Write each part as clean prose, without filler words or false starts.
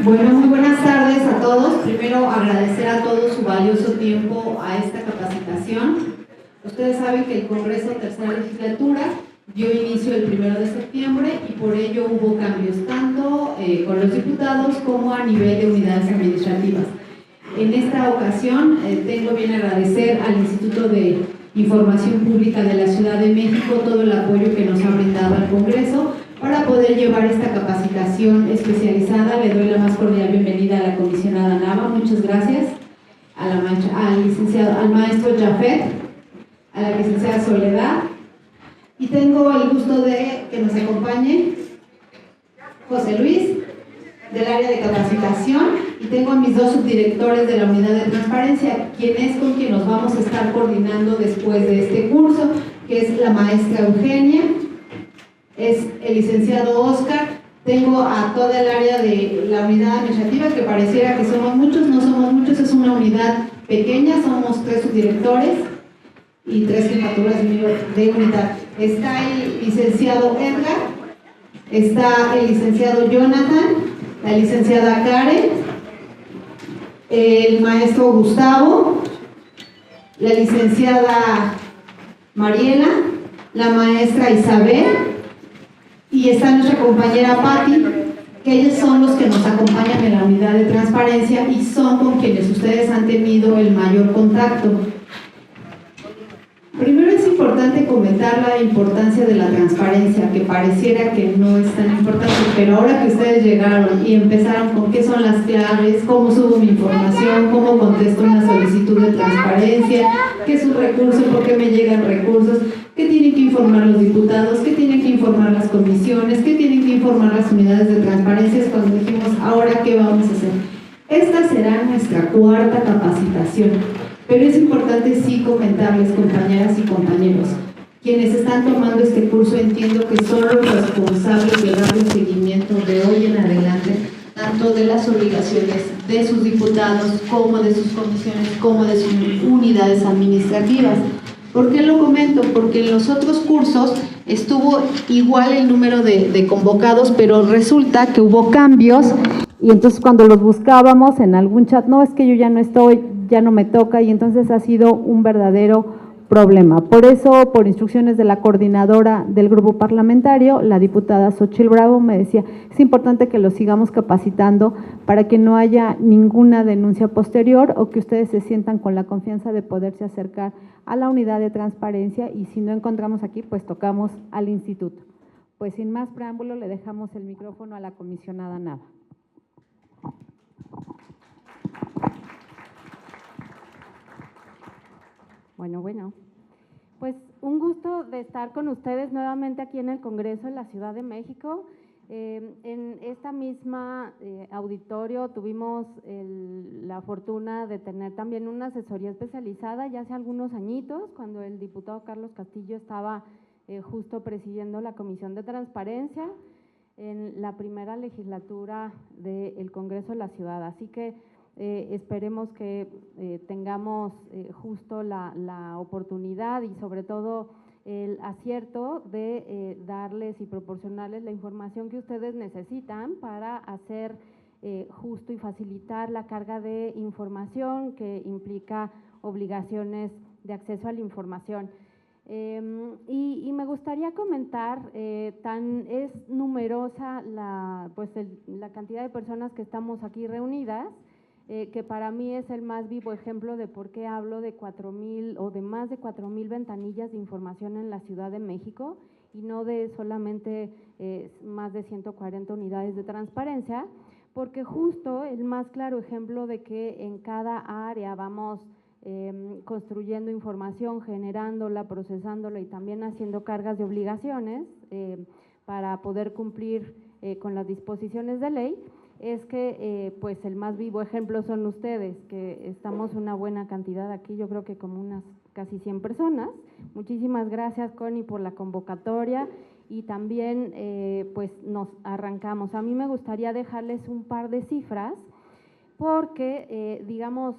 Bueno, muy buenas tardes a todos. Primero, agradecer a todos su valioso tiempo a esta capacitación. Ustedes saben que el Congreso Tercera Legislatura dio inicio el 1 de septiembre y por ello hubo cambios tanto con los diputados como a nivel de unidades administrativas. En esta ocasión tengo bien agradecer al Instituto de Información Pública de la Ciudad de México todo el apoyo que nos ha brindado al Congreso para poder llevar esta capacitación especializada. Le doy la más cordial bienvenida a la comisionada Nava, muchas gracias, al maestro Jafet, a la licenciada Soledad, y tengo el gusto de que nos acompañe José Luis, del área de capacitación, y tengo a mis dos subdirectores de la unidad de transparencia, con quien nos vamos a estar coordinando después de este curso, que es la maestra Eugenia, es el licenciado Oscar. Tengo a toda el área de la unidad administrativa, que pareciera que somos muchos, no somos muchos, es una unidad pequeña, somos 3 subdirectores y 3 jefaturas de unidad. Está el licenciado Edgar, está el licenciado Jonathan, la licenciada Karen, el maestro Gustavo, la licenciada Mariela, la maestra Isabel, y está nuestra compañera Patti, que ellos son los que nos acompañan en la unidad de transparencia y son con quienes ustedes han tenido el mayor contacto. Primero es importante comentar la importancia de la transparencia, que pareciera que no es tan importante, pero ahora que ustedes llegaron y empezaron con qué son las claves, cómo subo mi información, cómo contesto una solicitud de transparencia, qué es un recurso, por qué me llegan recursos, qué tienen que informar los diputados, qué tienen que informar las comisiones, qué tienen que informar las unidades de transparencia, es cuando dijimos, ahora qué vamos a hacer. Esta será nuestra 4ª capacitación. Pero es importante sí comentarles, compañeras y compañeros, quienes están tomando este curso entiendo que son los responsables de darle seguimiento de hoy en adelante, tanto de las obligaciones de sus diputados, como de sus comisiones, como de sus unidades administrativas. ¿Por qué lo comento? Porque en los otros cursos estuvo igual el número de convocados, pero resulta que hubo cambios y entonces cuando los buscábamos en algún chat, no, es que yo ya no estoy, ya no me toca, y entonces ha sido un verdadero problema. Por eso, por instrucciones de la coordinadora del grupo parlamentario, la diputada Xochitl Bravo, me decía, es importante que los sigamos capacitando para que no haya ninguna denuncia posterior o que ustedes se sientan con la confianza de poderse acercar a la unidad de transparencia, y si no encontramos aquí, pues tocamos al instituto. Pues sin más preámbulo, le dejamos el micrófono a la comisionada Nava. Bueno, pues un gusto de estar con ustedes nuevamente aquí en el Congreso de la Ciudad de México. En esta misma auditorio tuvimos la fortuna de tener también una asesoría especializada ya hace algunos añitos, cuando el diputado Carlos Castillo estaba justo presidiendo la Comisión de Transparencia en la primera legislatura del Congreso de la Ciudad. Así que esperemos que tengamos justo la oportunidad y sobre todo el acierto de darles y proporcionarles la información que ustedes necesitan para hacer justo y facilitar la carga de información que implica obligaciones de acceso a la información. Y me gustaría comentar, es numerosa la cantidad de personas que estamos aquí reunidas, que para mí es el más vivo ejemplo de por qué hablo de 4,000 o de más de 4,000 ventanillas de información en la Ciudad de México y no de solamente más de 140 unidades de transparencia, porque justo el más claro ejemplo de que en cada área vamos construyendo información, generándola, procesándola y también haciendo cargas de obligaciones para poder cumplir con las disposiciones de ley, es que pues el más vivo ejemplo son ustedes, que estamos una buena cantidad aquí, yo creo que como unas casi 100 personas. Muchísimas gracias, Connie, por la convocatoria, y también pues nos arrancamos. A mí me gustaría dejarles un par de cifras, porque digamos,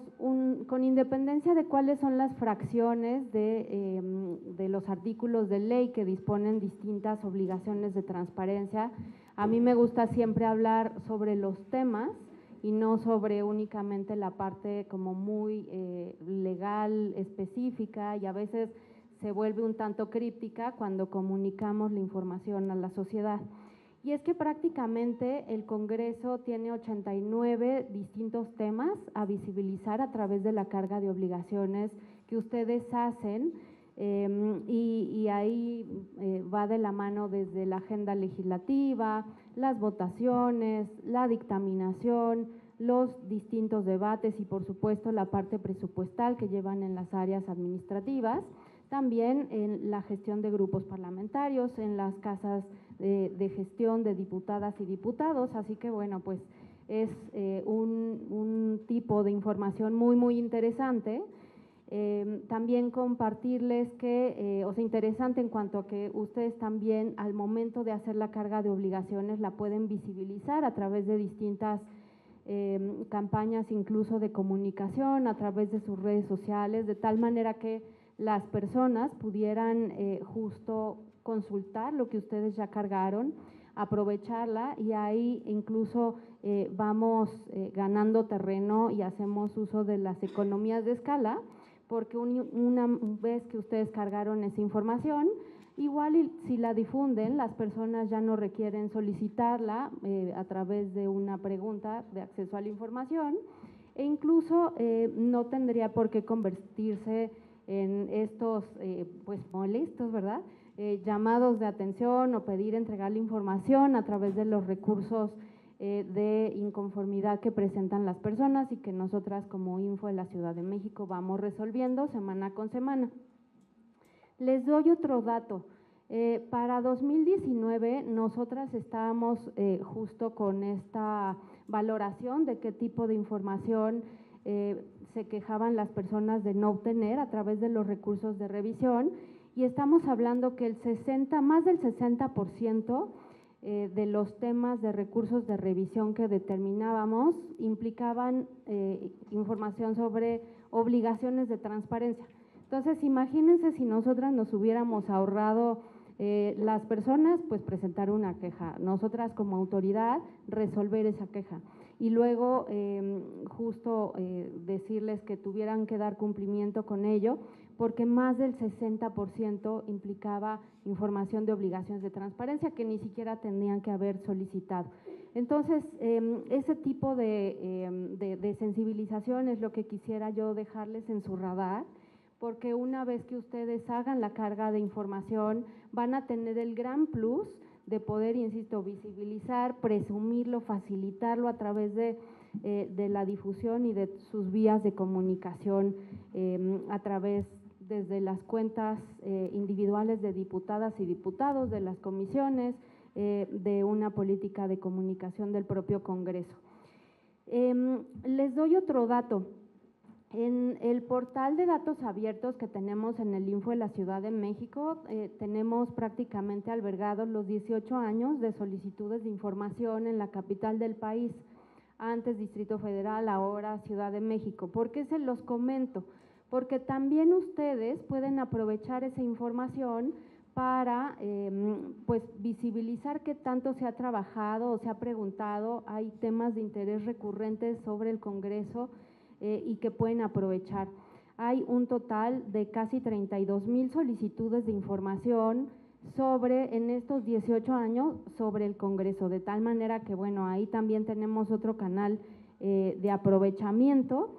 con independencia de cuáles son las fracciones de los artículos de ley que disponen distintas obligaciones de transparencia, a mí me gusta siempre hablar sobre los temas y no sobre únicamente la parte como muy legal, específica, y a veces se vuelve un tanto críptica cuando comunicamos la información a la sociedad. Y es que prácticamente el Congreso tiene 89 distintos temas a visibilizar a través de la carga de obligaciones que ustedes hacen, y ahí va de la mano desde la agenda legislativa, las votaciones, la dictaminación, los distintos debates y por supuesto la parte presupuestal que llevan en las áreas administrativas, también en la gestión de grupos parlamentarios, en las casas de gestión de diputadas y diputados, así que bueno, pues es un tipo de información muy interesante. También compartirles que, o sea, interesante en cuanto a que ustedes también al momento de hacer la carga de obligaciones la pueden visibilizar a través de distintas campañas, incluso de comunicación, a través de sus redes sociales, de tal manera que las personas pudieran justo consultar lo que ustedes ya cargaron, aprovecharla, y ahí incluso vamos ganando terreno y hacemos uso de las economías de escala, porque una vez que ustedes cargaron esa información, igual si la difunden, las personas ya no requieren solicitarla a través de una pregunta de acceso a la información, e incluso no tendría por qué convertirse en estos pues molestos, ¿verdad? Llamados de atención o pedir entregar la información a través de los recursos de inconformidad que presentan las personas y que nosotras como Info de la Ciudad de México vamos resolviendo semana con semana. Les doy otro dato. Para 2019 nosotras estábamos justo con esta valoración de qué tipo de información se quejaban las personas de no obtener a través de los recursos de revisión, y estamos hablando que más del 60% de los temas de recursos de revisión que determinábamos implicaban información sobre obligaciones de transparencia. Entonces, imagínense si nosotras nos hubiéramos ahorrado las personas, pues presentar una queja, nosotras como autoridad resolver esa queja y luego justo decirles que tuvieran que dar cumplimiento con ello, porque más del 60% implicaba información de obligaciones de transparencia que ni siquiera tendrían que haber solicitado. Entonces, ese tipo de sensibilización es lo que quisiera yo dejarles en su radar, porque una vez que ustedes hagan la carga de información, van a tener el gran plus de poder, insisto, visibilizar, presumirlo, facilitarlo a través de la difusión y de sus vías de comunicación, a través desde las cuentas individuales de diputadas y diputados, de las comisiones, de una política de comunicación del propio Congreso. Les doy otro dato. En el portal de datos abiertos que tenemos en el Info de la Ciudad de México, tenemos prácticamente albergados los 18 años de solicitudes de información en la capital del país, antes Distrito Federal, ahora Ciudad de México. ¿Por qué se los comento? Porque también ustedes pueden aprovechar esa información para pues visibilizar qué tanto se ha trabajado o se ha preguntado. Hay temas de interés recurrentes sobre el Congreso y que pueden aprovechar. Hay un total de casi 32,000 solicitudes de información en estos 18 años sobre el Congreso, de tal manera que bueno, ahí también tenemos otro canal de aprovechamiento.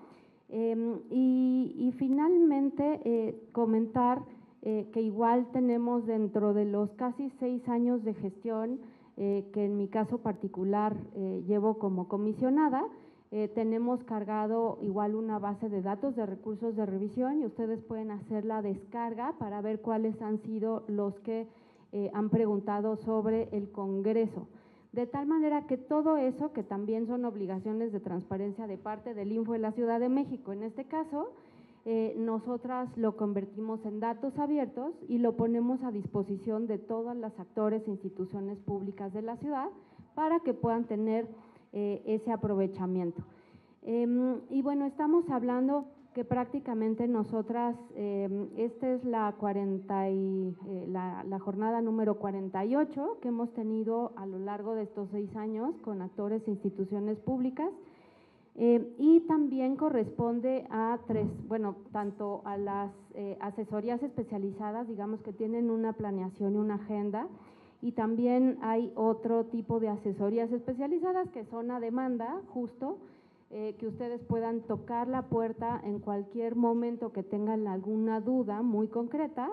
Y finalmente comentar que igual tenemos dentro de los casi 6 años de gestión que en mi caso particular llevo como comisionada, tenemos cargado igual una base de datos de recursos de revisión y ustedes pueden hacer la descarga para ver cuáles han sido los que han preguntado sobre el Congreso. De tal manera que todo eso, que también son obligaciones de transparencia de parte del Info de la Ciudad de México, en este caso, nosotras lo convertimos en datos abiertos y lo ponemos a disposición de todos los actores e instituciones públicas de la ciudad para que puedan tener ese aprovechamiento. Y bueno, estamos hablando que prácticamente nosotras, esta es la jornada número 48 que hemos tenido a lo largo de estos 6 años con actores e instituciones públicas, Y también corresponde a tanto a las asesorías especializadas, digamos que tienen una planeación y una agenda, y también hay otro tipo de asesorías especializadas que son a demanda, justo, que ustedes puedan tocar la puerta en cualquier momento que tengan alguna duda muy concreta,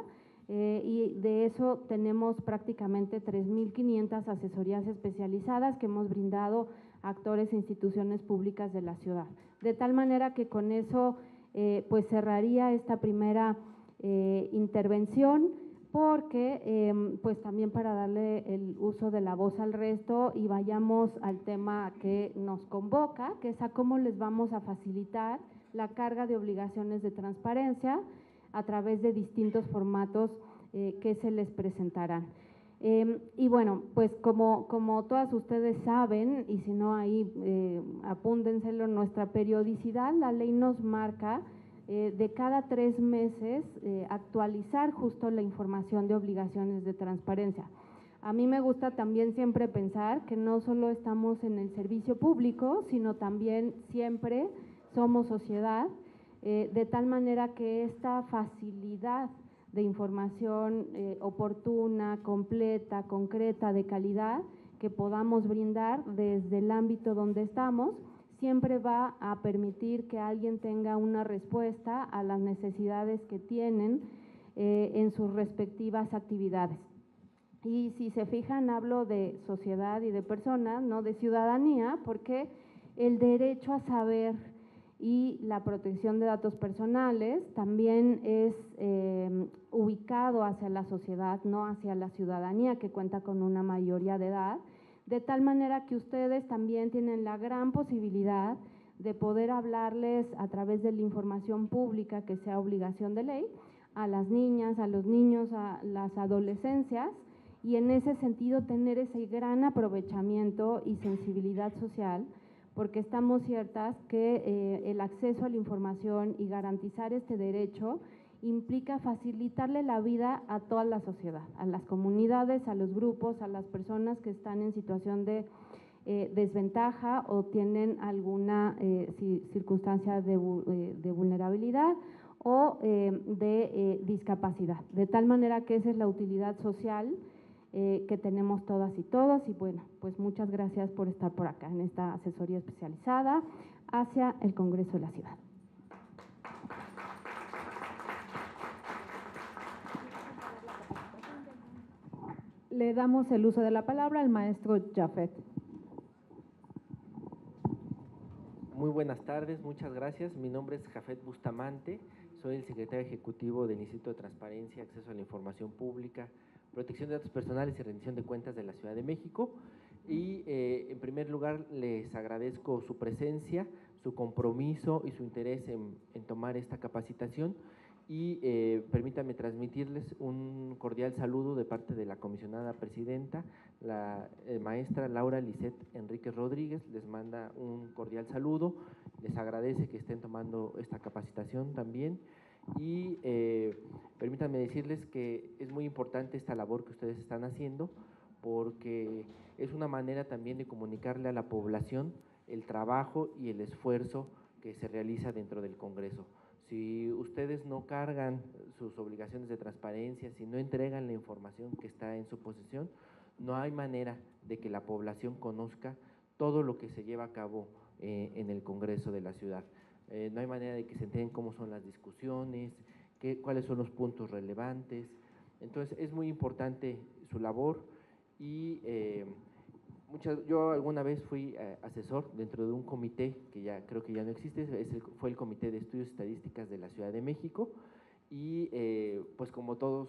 y de eso tenemos prácticamente 3,500 asesorías especializadas que hemos brindado a actores e instituciones públicas de la ciudad. De tal manera que con eso pues cerraría esta primera intervención, porque pues también para darle el uso de la voz al resto y vayamos al tema que nos convoca, que es a cómo les vamos a facilitar la carga de obligaciones de transparencia a través de distintos formatos que se les presentarán. Y bueno, pues como todas ustedes saben, y si no ahí apúntenselo, nuestra periodicidad, la ley nos marca de cada 3 meses actualizar justo la información de obligaciones de transparencia. A mí me gusta también siempre pensar que no solo estamos en el servicio público, sino también siempre somos sociedad, de tal manera que esta facilidad de información oportuna, completa, concreta, de calidad, que podamos brindar desde el ámbito donde estamos, siempre va a permitir que alguien tenga una respuesta a las necesidades que tienen en sus respectivas actividades. Y si se fijan, hablo de sociedad y de personas, no de ciudadanía, porque el derecho a saber y la protección de datos personales también es ubicado hacia la sociedad, no hacia la ciudadanía que cuenta con una mayoría de edad, de tal manera que ustedes también tienen la gran posibilidad de poder hablarles a través de la información pública que sea obligación de ley a las niñas, a los niños, a las adolescencias, y en ese sentido tener ese gran aprovechamiento y sensibilidad social, porque estamos ciertas que el acceso a la información y garantizar este derecho implica facilitarle la vida a toda la sociedad, a las comunidades, a los grupos, a las personas que están en situación de desventaja o tienen alguna circunstancia de vulnerabilidad o de discapacidad, de tal manera que esa es la utilidad social que tenemos todas y todos. Y bueno, pues muchas gracias por estar por acá en esta asesoría especializada hacia el Congreso de la Ciudad. Le damos el uso de la palabra al maestro Jafet. Muy buenas tardes, muchas gracias. Mi nombre es Jafet Bustamante, soy el secretario ejecutivo del Instituto de Transparencia, Acceso a la Información Pública, Protección de Datos Personales y Rendición de Cuentas de la Ciudad de México. Y en primer lugar les agradezco su presencia, su compromiso y su interés en tomar esta capacitación. Y permítanme transmitirles un cordial saludo de parte de la comisionada presidenta, la maestra Laura Lisset Enríquez Rodríguez. Les manda un cordial saludo, les agradece que estén tomando esta capacitación también. Y permítanme decirles que es muy importante esta labor que ustedes están haciendo, porque es una manera también de comunicarle a la población el trabajo y el esfuerzo que se realiza dentro del Congreso. Si ustedes no cargan sus obligaciones de transparencia, si no entregan la información que está en su posesión, no hay manera de que la población conozca todo lo que se lleva a cabo en el Congreso de la ciudad. No hay manera de que se enteren cómo son las discusiones, cuáles son los puntos relevantes. Entonces, es muy importante su labor. Y yo alguna vez fui asesor dentro de un comité que ya creo que ya no existe, fue el Comité de Estudios Estadísticas de la Ciudad de México. Y pues como todos,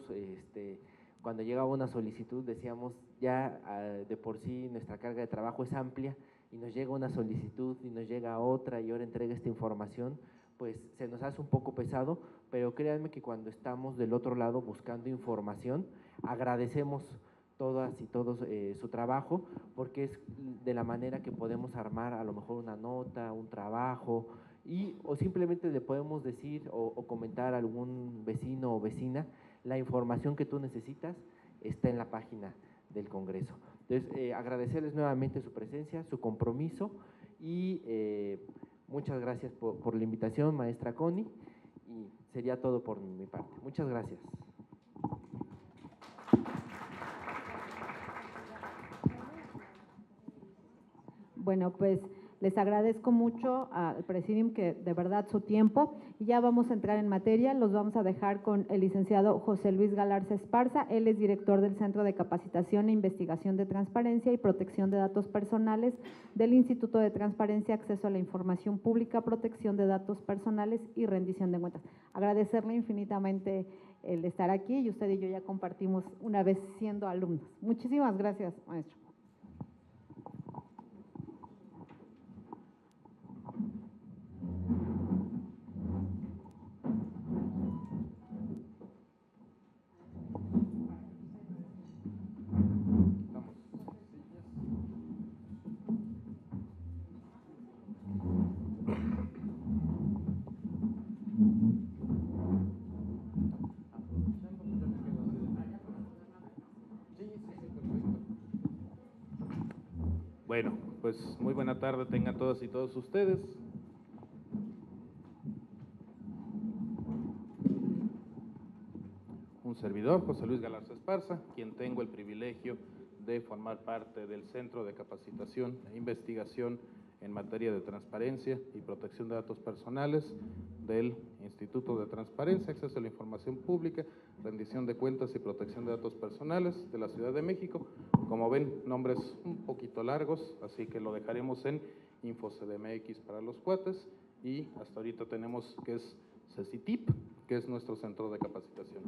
cuando llegaba una solicitud decíamos ya de por sí nuestra carga de trabajo es amplia, y nos llega una solicitud y nos llega otra y ahora entrega esta información, pues se nos hace un poco pesado, pero créanme que cuando estamos del otro lado buscando información, agradecemos todas y todos su trabajo, porque es de la manera que podemos armar a lo mejor una nota, un trabajo, o simplemente le podemos decir o comentar a algún vecino o vecina, la información que tú necesitas está en la página del Congreso. Entonces, agradecerles nuevamente su presencia, su compromiso, y Muchas gracias por la invitación, maestra Connie, y sería todo por mi parte. Muchas gracias. Bueno, pues les agradezco mucho al Presidium que de verdad su tiempo, y ya vamos a entrar en materia. Los vamos a dejar con el licenciado José Luis Galarza Esparza. Él es director del Centro de Capacitación e Investigación de Transparencia y Protección de Datos Personales del Instituto de Transparencia, Acceso a la Información Pública, Protección de Datos Personales y Rendición de Cuentas. Agradecerle infinitamente el estar aquí, y usted y yo ya compartimos una vez siendo alumnos. Muchísimas gracias, maestro. Bueno, pues muy buena tarde tengan todas y todos ustedes. Un servidor, José Luis Galarza Esparza, quien tengo el privilegio de formar parte del Centro de Capacitación e Investigación en materia de transparencia y protección de datos personales del Instituto de Transparencia, Acceso a la Información Pública, Rendición de Cuentas y Protección de Datos Personales de la Ciudad de México. Como ven, nombres un poquito largos, así que lo dejaremos en InfoCDMX para los cuates, y hasta ahorita tenemos que es CECITIP, que es nuestro centro de capacitación.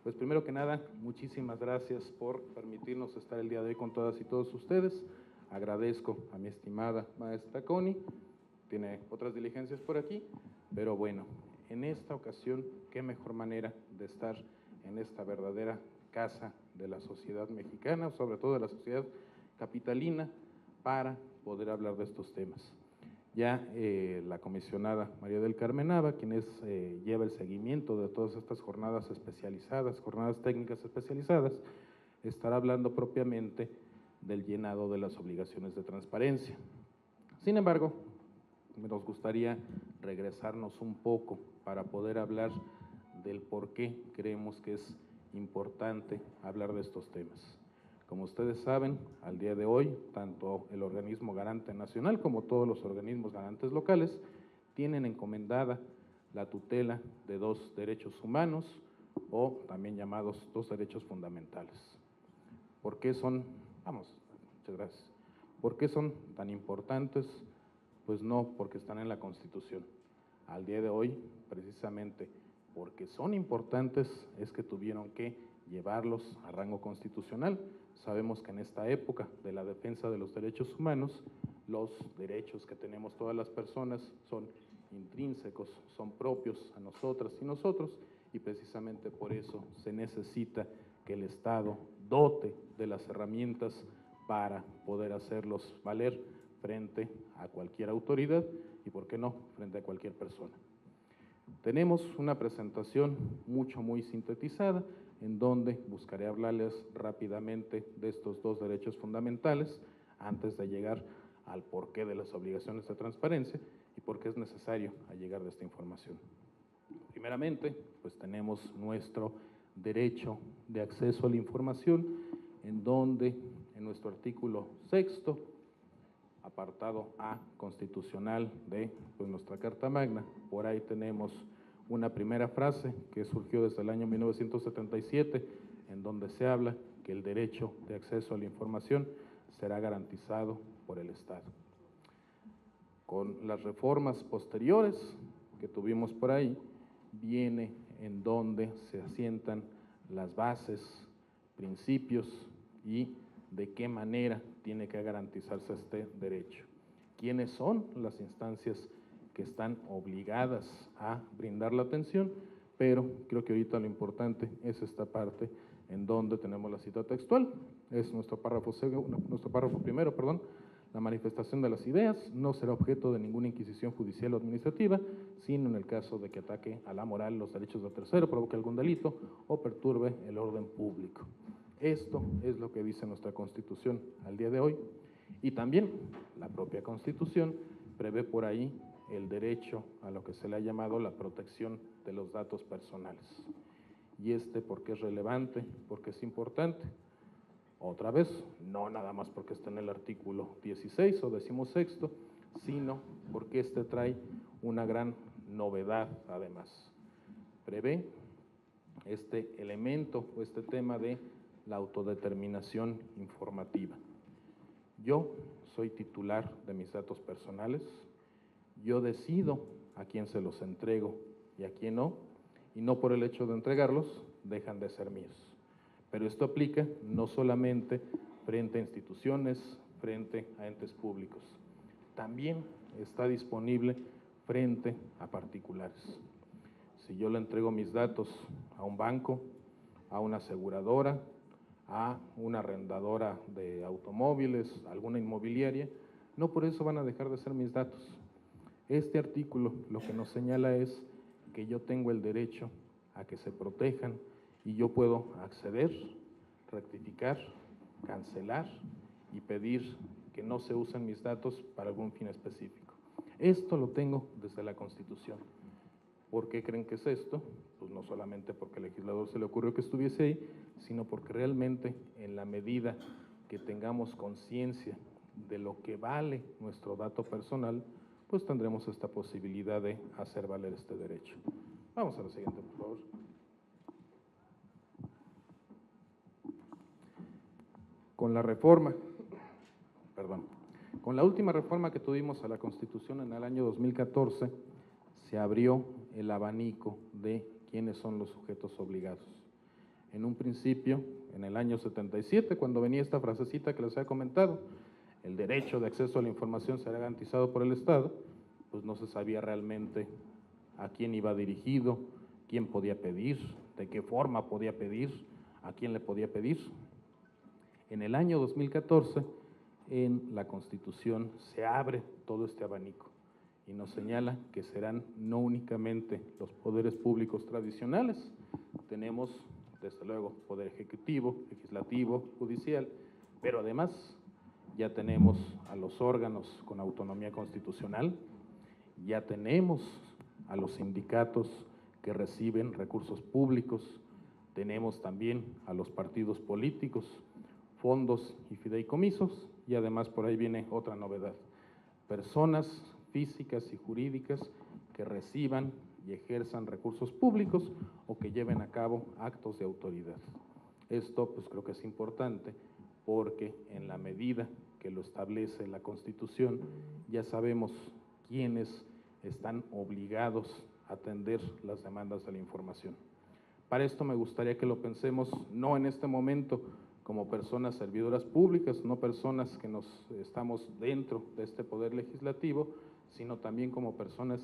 Pues primero que nada, muchísimas gracias por permitirnos estar el día de hoy con todas y todos ustedes. Agradezco a mi estimada maestra Connie, tiene otras diligencias por aquí, pero bueno, en esta ocasión, qué mejor manera de estar en esta verdadera casa de la sociedad mexicana, sobre todo de la sociedad capitalina, para poder hablar de estos temas. Ya la comisionada María del Carmen Nava, quien lleva el seguimiento de todas estas jornadas especializadas, jornadas técnicas especializadas, estará hablando propiamente del llenado de las obligaciones de transparencia. Sin embargo, nos gustaría regresarnos un poco para poder hablar del por qué creemos que es importante hablar de estos temas. Como ustedes saben, al día de hoy, tanto el organismo garante nacional como todos los organismos garantes locales tienen encomendada la tutela de dos derechos humanos, o también llamados dos derechos fundamentales. ¿Por qué son, muchas gracias, por qué son tan importantes? Pues no porque están en la Constitución. Al día de hoy, precisamente porque son importantes, es que tuvieron que llevarlos a rango constitucional. Sabemos que en esta época de la defensa de los derechos humanos, los derechos que tenemos todas las personas son intrínsecos, son propios a nosotras y nosotros, y precisamente por eso se necesita que el Estado dote de las herramientas para poder hacerlos valer frente a cualquier autoridad y, ¿por qué no?, frente a cualquier persona. Tenemos una presentación muy sintetizada, en donde buscaré hablarles rápidamente de estos dos derechos fundamentales antes de llegar al porqué de las obligaciones de transparencia y por qué es necesario allegar de esta información. Primeramente, pues tenemos nuestro derecho de acceso a la información, en donde en nuestro artículo 6º, apartado A constitucional de nuestra Carta Magna, por ahí tenemos una primera frase que surgió desde el año 1977, en donde se habla que el derecho de acceso a la información será garantizado por el Estado. Con las reformas posteriores que tuvimos por ahí, viene en donde se asientan las bases, principios y de qué manera tiene que garantizarse este derecho. ¿Quiénes son las instancias que están obligadas a brindar la atención? Pero creo que ahorita lo importante es esta parte en donde tenemos la cita textual, es nuestro párrafo primero, la manifestación de las ideas no será objeto de ninguna inquisición judicial o administrativa, sino en el caso de que ataque a la moral, los derechos de tercero, provoque algún delito o perturbe el orden público. Esto es lo que dice nuestra Constitución al día de hoy, y también la propia Constitución prevé por ahí el derecho a lo que se le ha llamado la protección de los datos personales. ¿Y por qué es relevante? Porque es importante. Otra vez, no nada más porque está en el artículo 16 o 16, sino porque trae una gran novedad además. Prevé este elemento o este tema de la autodeterminación informativa. Yo soy titular de mis datos personales, yo decido a quién se los entrego y a quién no, y no por el hecho de entregarlos dejan de ser míos. Pero esto aplica no solamente frente a instituciones, frente a entes públicos, también está disponible frente a particulares. Si yo le entrego mis datos a un banco, a una aseguradora, a una arrendadora de automóviles, a alguna inmobiliaria, no por eso van a dejar de ser mis datos. Este artículo lo que nos señala es que yo tengo el derecho a que se protejan y yo puedo acceder, rectificar, cancelar y pedir que no se usen mis datos para algún fin específico. Esto lo tengo desde la Constitución. ¿Por qué creen que es esto? Pues no solamente porque al legislador se le ocurrió que estuviese ahí, sino porque realmente en la medida que tengamos conciencia de lo que vale nuestro dato personal, pues tendremos esta posibilidad de hacer valer este derecho. Vamos a la siguiente, por favor. Con la última reforma que tuvimos a la Constitución en el año 2014, se abrió el abanico de quiénes son los sujetos obligados. En un principio, en el año 77, cuando venía esta frasecita que les he comentado, el derecho de acceso a la información será garantizado por el Estado, pues no se sabía realmente a quién iba dirigido, quién podía pedir, de qué forma podía pedir, a quién le podía pedir. En el año 2014, en la Constitución se abre todo este abanico y nos señala que serán no únicamente los poderes públicos tradicionales, tenemos desde luego poder ejecutivo, legislativo, judicial, pero además ya tenemos a los órganos con autonomía constitucional, ya tenemos a los sindicatos que reciben recursos públicos, tenemos también a los partidos políticos, fondos y fideicomisos, y además por ahí viene otra novedad, personas físicas y jurídicas que reciban y ejerzan recursos públicos o que lleven a cabo actos de autoridad. Esto pues creo que es importante porque en la medida que lo establece la Constitución ya sabemos quiénes están obligados a atender las demandas de la información. Para esto me gustaría que lo pensemos no en este momento como personas servidoras públicas, no personas que estamos dentro de este poder legislativo, sino también como personas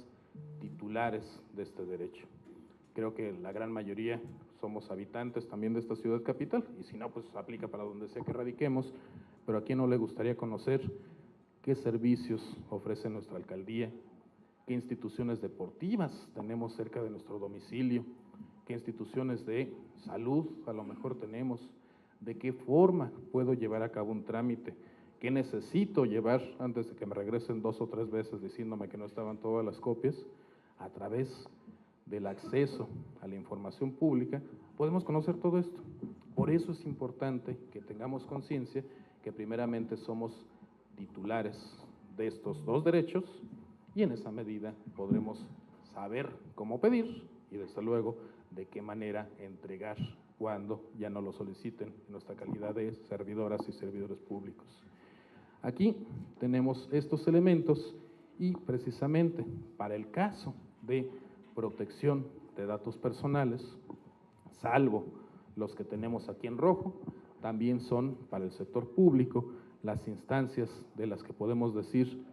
titulares de este derecho. Creo que la gran mayoría somos habitantes también de esta ciudad capital, y si no, pues aplica para donde sea que radiquemos, pero ¿a quién no le gustaría conocer qué servicios ofrece nuestra alcaldía, qué instituciones deportivas tenemos cerca de nuestro domicilio, qué instituciones de salud a lo mejor tenemos, de qué forma puedo llevar a cabo un trámite, qué necesito llevar antes de que me regresen 2 o 3 veces diciéndome que no estaban todas las copias? A través del acceso a la información pública podemos conocer todo esto. Por eso es importante que tengamos conciencia que primeramente somos titulares de estos 2 derechos y en esa medida podremos saber cómo pedir y desde luego de qué manera entregar cuando ya no lo soliciten en nuestra calidad de servidoras y servidores públicos. Aquí tenemos estos elementos y precisamente para el caso de protección de datos personales, salvo los que tenemos aquí en rojo, también son para el sector público las instancias de las que podemos decir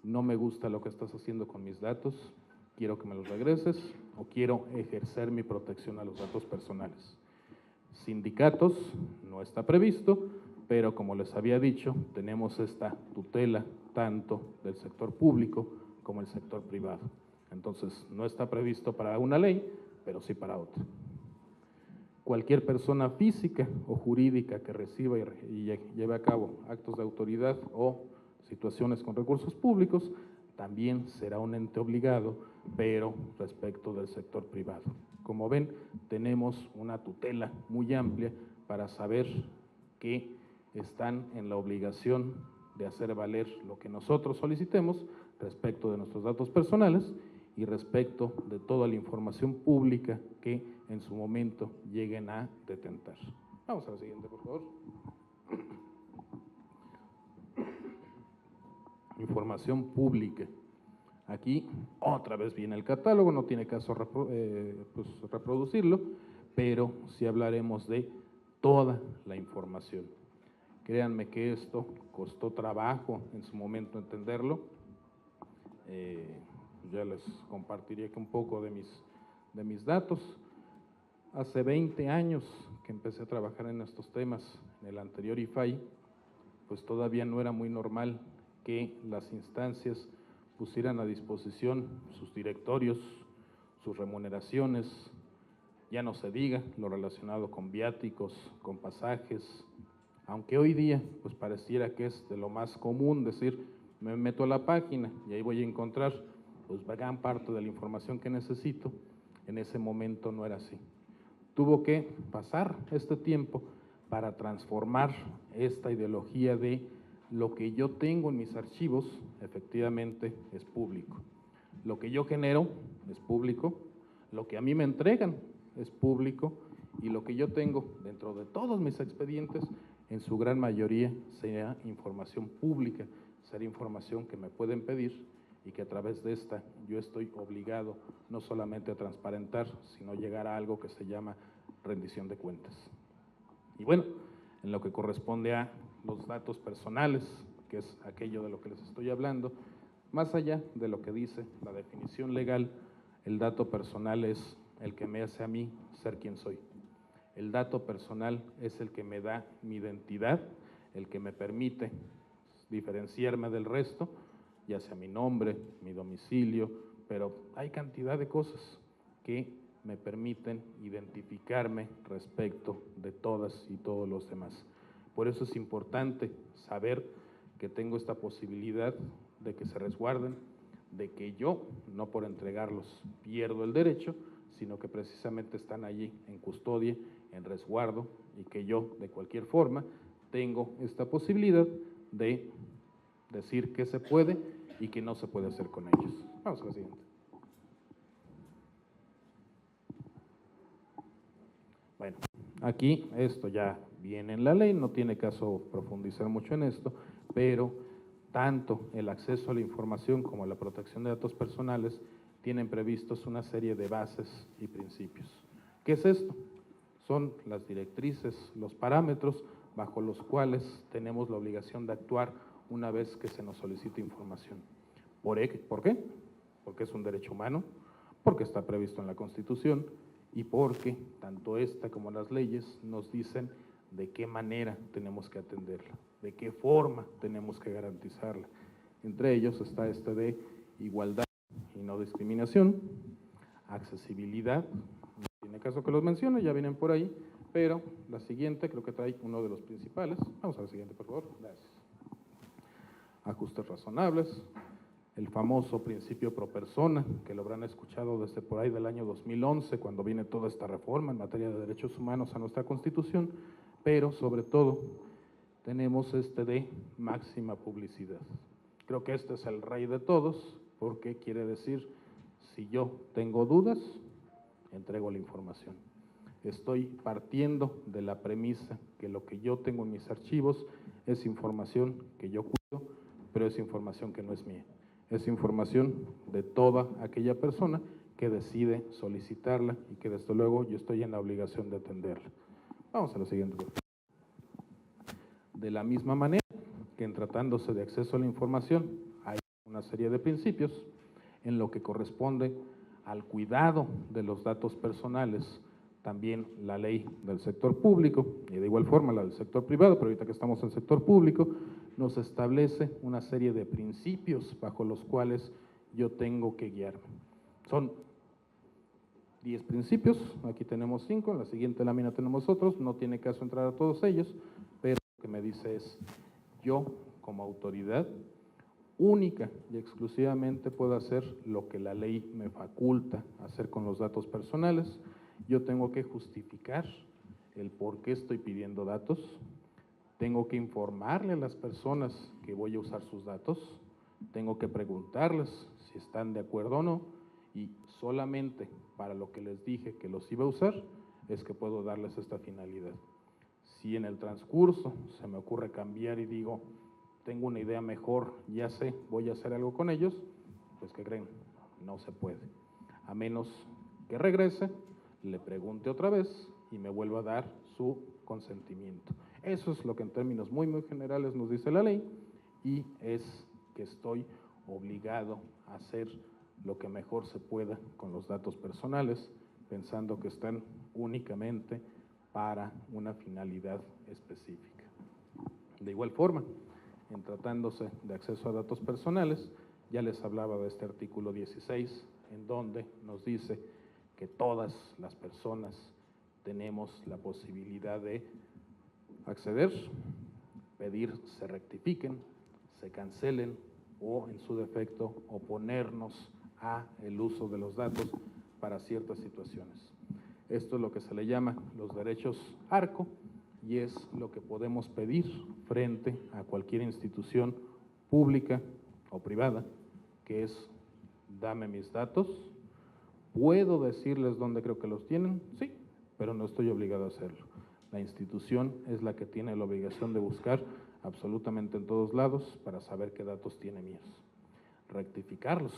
no me gusta lo que estás haciendo con mis datos, quiero que me los regreses o quiero ejercer mi protección a los datos personales. Sindicatos no está previsto, pero como les había dicho, tenemos esta tutela tanto del sector público como el sector privado. Entonces, no está previsto para una ley, pero sí para otra. Cualquier persona física o jurídica que reciba y lleve a cabo actos de autoridad o situaciones con recursos públicos, también será un ente obligado, pero respecto del sector privado. Como ven, tenemos una tutela muy amplia para saber que están en la obligación de hacer valer lo que nosotros solicitemos respecto de nuestros datos personales y respecto de toda la información pública que en su momento lleguen a detentar. Vamos a la siguiente, por favor. Información pública. Aquí otra vez viene el catálogo, no tiene caso reproducirlo, pero sí hablaremos de toda la información. Créanme que esto costó trabajo en su momento entenderlo. Ya les compartiré un poco de mis datos. Hace 20 años que empecé a trabajar en estos temas, en el anterior IFAI, pues todavía no era muy normal que las instancias pusieran a disposición sus directorios, sus remuneraciones, ya no se diga lo relacionado con viáticos, con pasajes, aunque hoy día pues pareciera que es de lo más común decir, me meto a la página y ahí voy a encontrar pues gran parte de la información que necesito. En ese momento no era así. Tuvo que pasar este tiempo para transformar esta ideología de lo que yo tengo en mis archivos, efectivamente es público. Lo que yo genero es público, lo que a mí me entregan es público y lo que yo tengo dentro de todos mis expedientes, en su gran mayoría sea información pública, será información que me pueden pedir y que a través de esta yo estoy obligado no solamente a transparentar, sino llegar a algo que se llama rendición de cuentas. Y bueno, en lo que corresponde a los datos personales, que es aquello de lo que les estoy hablando, más allá de lo que dice la definición legal, el dato personal es el que me hace a mí ser quien soy. El dato personal es el que me da mi identidad, el que me permite diferenciarme del resto, ya sea mi nombre, mi domicilio, pero hay cantidad de cosas que me permiten identificarme respecto de todas y todos los demás. Por eso es importante saber que tengo esta posibilidad de que se resguarden, de que yo, no por entregarlos, pierdo el derecho, sino que precisamente están allí en custodia, en resguardo, y que yo, de cualquier forma, tengo esta posibilidad de decir qué se puede y qué no se puede hacer con ellos. Vamos a la siguiente. Bueno, aquí esto ya viene en la ley, no tiene caso profundizar mucho en esto, pero tanto el acceso a la información como la protección de datos personales tienen previstos una serie de bases y principios. ¿Qué es esto? Son las directrices, los parámetros bajo los cuales tenemos la obligación de actuar una vez que se nos solicita información. ¿Por qué? Porque es un derecho humano, porque está previsto en la Constitución y porque tanto esta como las leyes nos dicen de qué manera tenemos que atenderla, de qué forma tenemos que garantizarla. Entre ellos está este de igualdad y no discriminación, accesibilidad, no tiene caso que los mencione, ya vienen por ahí, pero la siguiente creo que trae uno de los principales. Vamos a la siguiente, por favor. Gracias. Ajustes razonables, el famoso principio pro persona, que lo habrán escuchado desde por ahí del año 2011, cuando viene toda esta reforma en materia de derechos humanos a nuestra Constitución, pero sobre todo tenemos este de máxima publicidad. Creo que este es el rey de todos, porque quiere decir, si yo tengo dudas, entrego la información. Estoy partiendo de la premisa que lo que yo tengo en mis archivos es información que yo cuido, pero es información que no es mía. Es información de toda aquella persona que decide solicitarla y que desde luego yo estoy en la obligación de atenderla. Vamos a lo siguiente. De la misma manera que en tratándose de acceso a la información hay una serie de principios en lo que corresponde al cuidado de los datos personales, también la ley del sector público y de igual forma la del sector privado, pero ahorita que estamos en el sector público, nos establece una serie de principios bajo los cuales yo tengo que guiarme. Son 10 principios, aquí tenemos 5, en la siguiente lámina tenemos otros, no tiene caso entrar a todos ellos, pero lo que me dice es, yo como autoridad única y exclusivamente puedo hacer lo que la ley me faculta hacer con los datos personales. Yo tengo que justificar el por qué estoy pidiendo datos, tengo que informarle a las personas que voy a usar sus datos, tengo que preguntarles si están de acuerdo o no, y solamente para lo que les dije que los iba a usar es que puedo darles esta finalidad. Si en el transcurso se me ocurre cambiar y digo, tengo una idea mejor, ya sé, voy a hacer algo con ellos, pues ¿qué creen? No se puede. A menos que regrese, le pregunte otra vez y me vuelva a dar su consentimiento. Eso es lo que en términos muy generales nos dice la ley, y es que estoy obligado a hacer lo que mejor se pueda con los datos personales, pensando que están únicamente para una finalidad específica. De igual forma, en tratándose de acceso a datos personales, ya les hablaba de este artículo 16, en donde nos dice que todas las personas tenemos la posibilidad de acceder, pedir se rectifiquen, se cancelen o, en su defecto, oponernos a el uso de los datos para ciertas situaciones. Esto es lo que se le llama los derechos ARCO, y es lo que podemos pedir frente a cualquier institución pública o privada, que es: dame mis datos, ¿puedo decirles dónde creo que los tienen? Sí, pero no estoy obligado a hacerlo. La institución es la que tiene la obligación de buscar absolutamente en todos lados para saber qué datos tiene míos. Rectificarlos.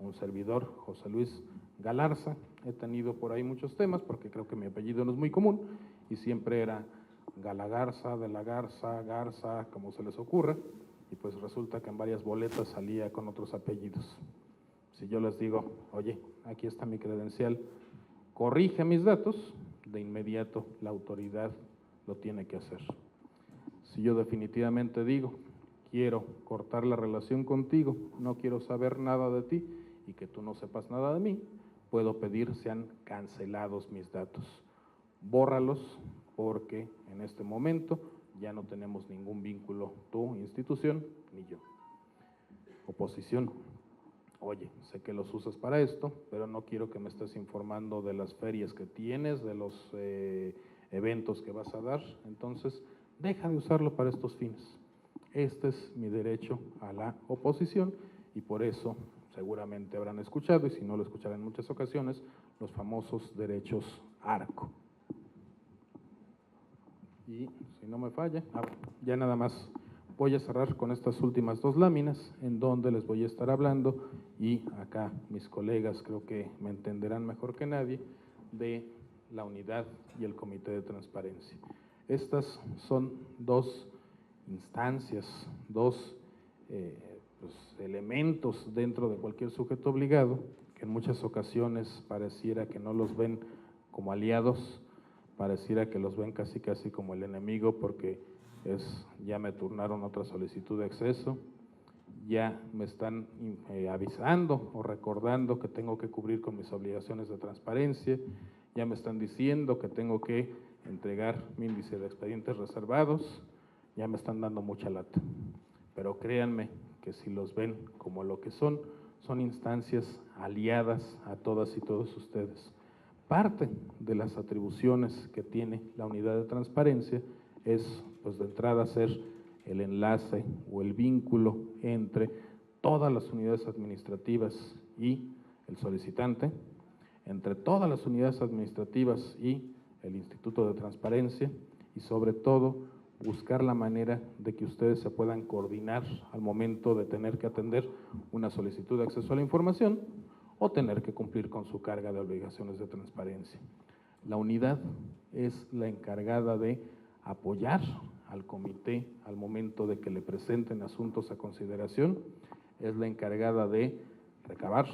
Un servidor, José Luis Galarza, he tenido por ahí muchos temas, porque creo que mi apellido no es muy común, y siempre era Galagarza, de la Garza, Garza, como se les ocurra, y pues resulta que en varias boletas salía con otros apellidos. Si yo les digo, oye, aquí está mi credencial, corrige mis datos, de inmediato la autoridad lo tiene que hacer. Si yo definitivamente digo, quiero cortar la relación contigo, no quiero saber nada de ti y que tú no sepas nada de mí, puedo pedir sean cancelados mis datos. Bórralos, porque en este momento ya no tenemos ningún vínculo, tu institución ni yo. Oposición. Oye, sé que los usas para esto, pero no quiero que me estés informando de las ferias que tienes, de los eventos que vas a dar, entonces deja de usarlo para estos fines. Este es mi derecho a la oposición, y por eso seguramente habrán escuchado, y si no lo escucharán en muchas ocasiones, los famosos derechos ARCO. Y si no me falla, ya nada más voy a cerrar con estas últimas dos láminas, en donde les voy a estar hablando, y acá mis colegas creo que me entenderán mejor que nadie, de la unidad y el comité de transparencia. Estas son dos instancias, dos elementos dentro de cualquier sujeto obligado, que en muchas ocasiones pareciera que no los ven como aliados, pareciera que los ven casi como el enemigo, porque ya me turnaron otra solicitud de acceso, ya me están avisando o recordando que tengo que cubrir con mis obligaciones de transparencia, ya me están diciendo que tengo que entregar mi índice de expedientes reservados, ya me están dando mucha lata. Pero créanme que si los ven como lo que son instancias aliadas a todas y todos ustedes. Parte de las atribuciones que tiene la unidad de transparencia es, pues de entrada, ser el enlace o el vínculo entre todas las unidades administrativas y el solicitante, entre todas las unidades administrativas y el Instituto de Transparencia, y sobre todo buscar la manera de que ustedes se puedan coordinar al momento de tener que atender una solicitud de acceso a la información o tener que cumplir con su carga de obligaciones de transparencia. La unidad es la encargada de apoyar al comité al momento de que le presenten asuntos a consideración, es la encargada de recabar,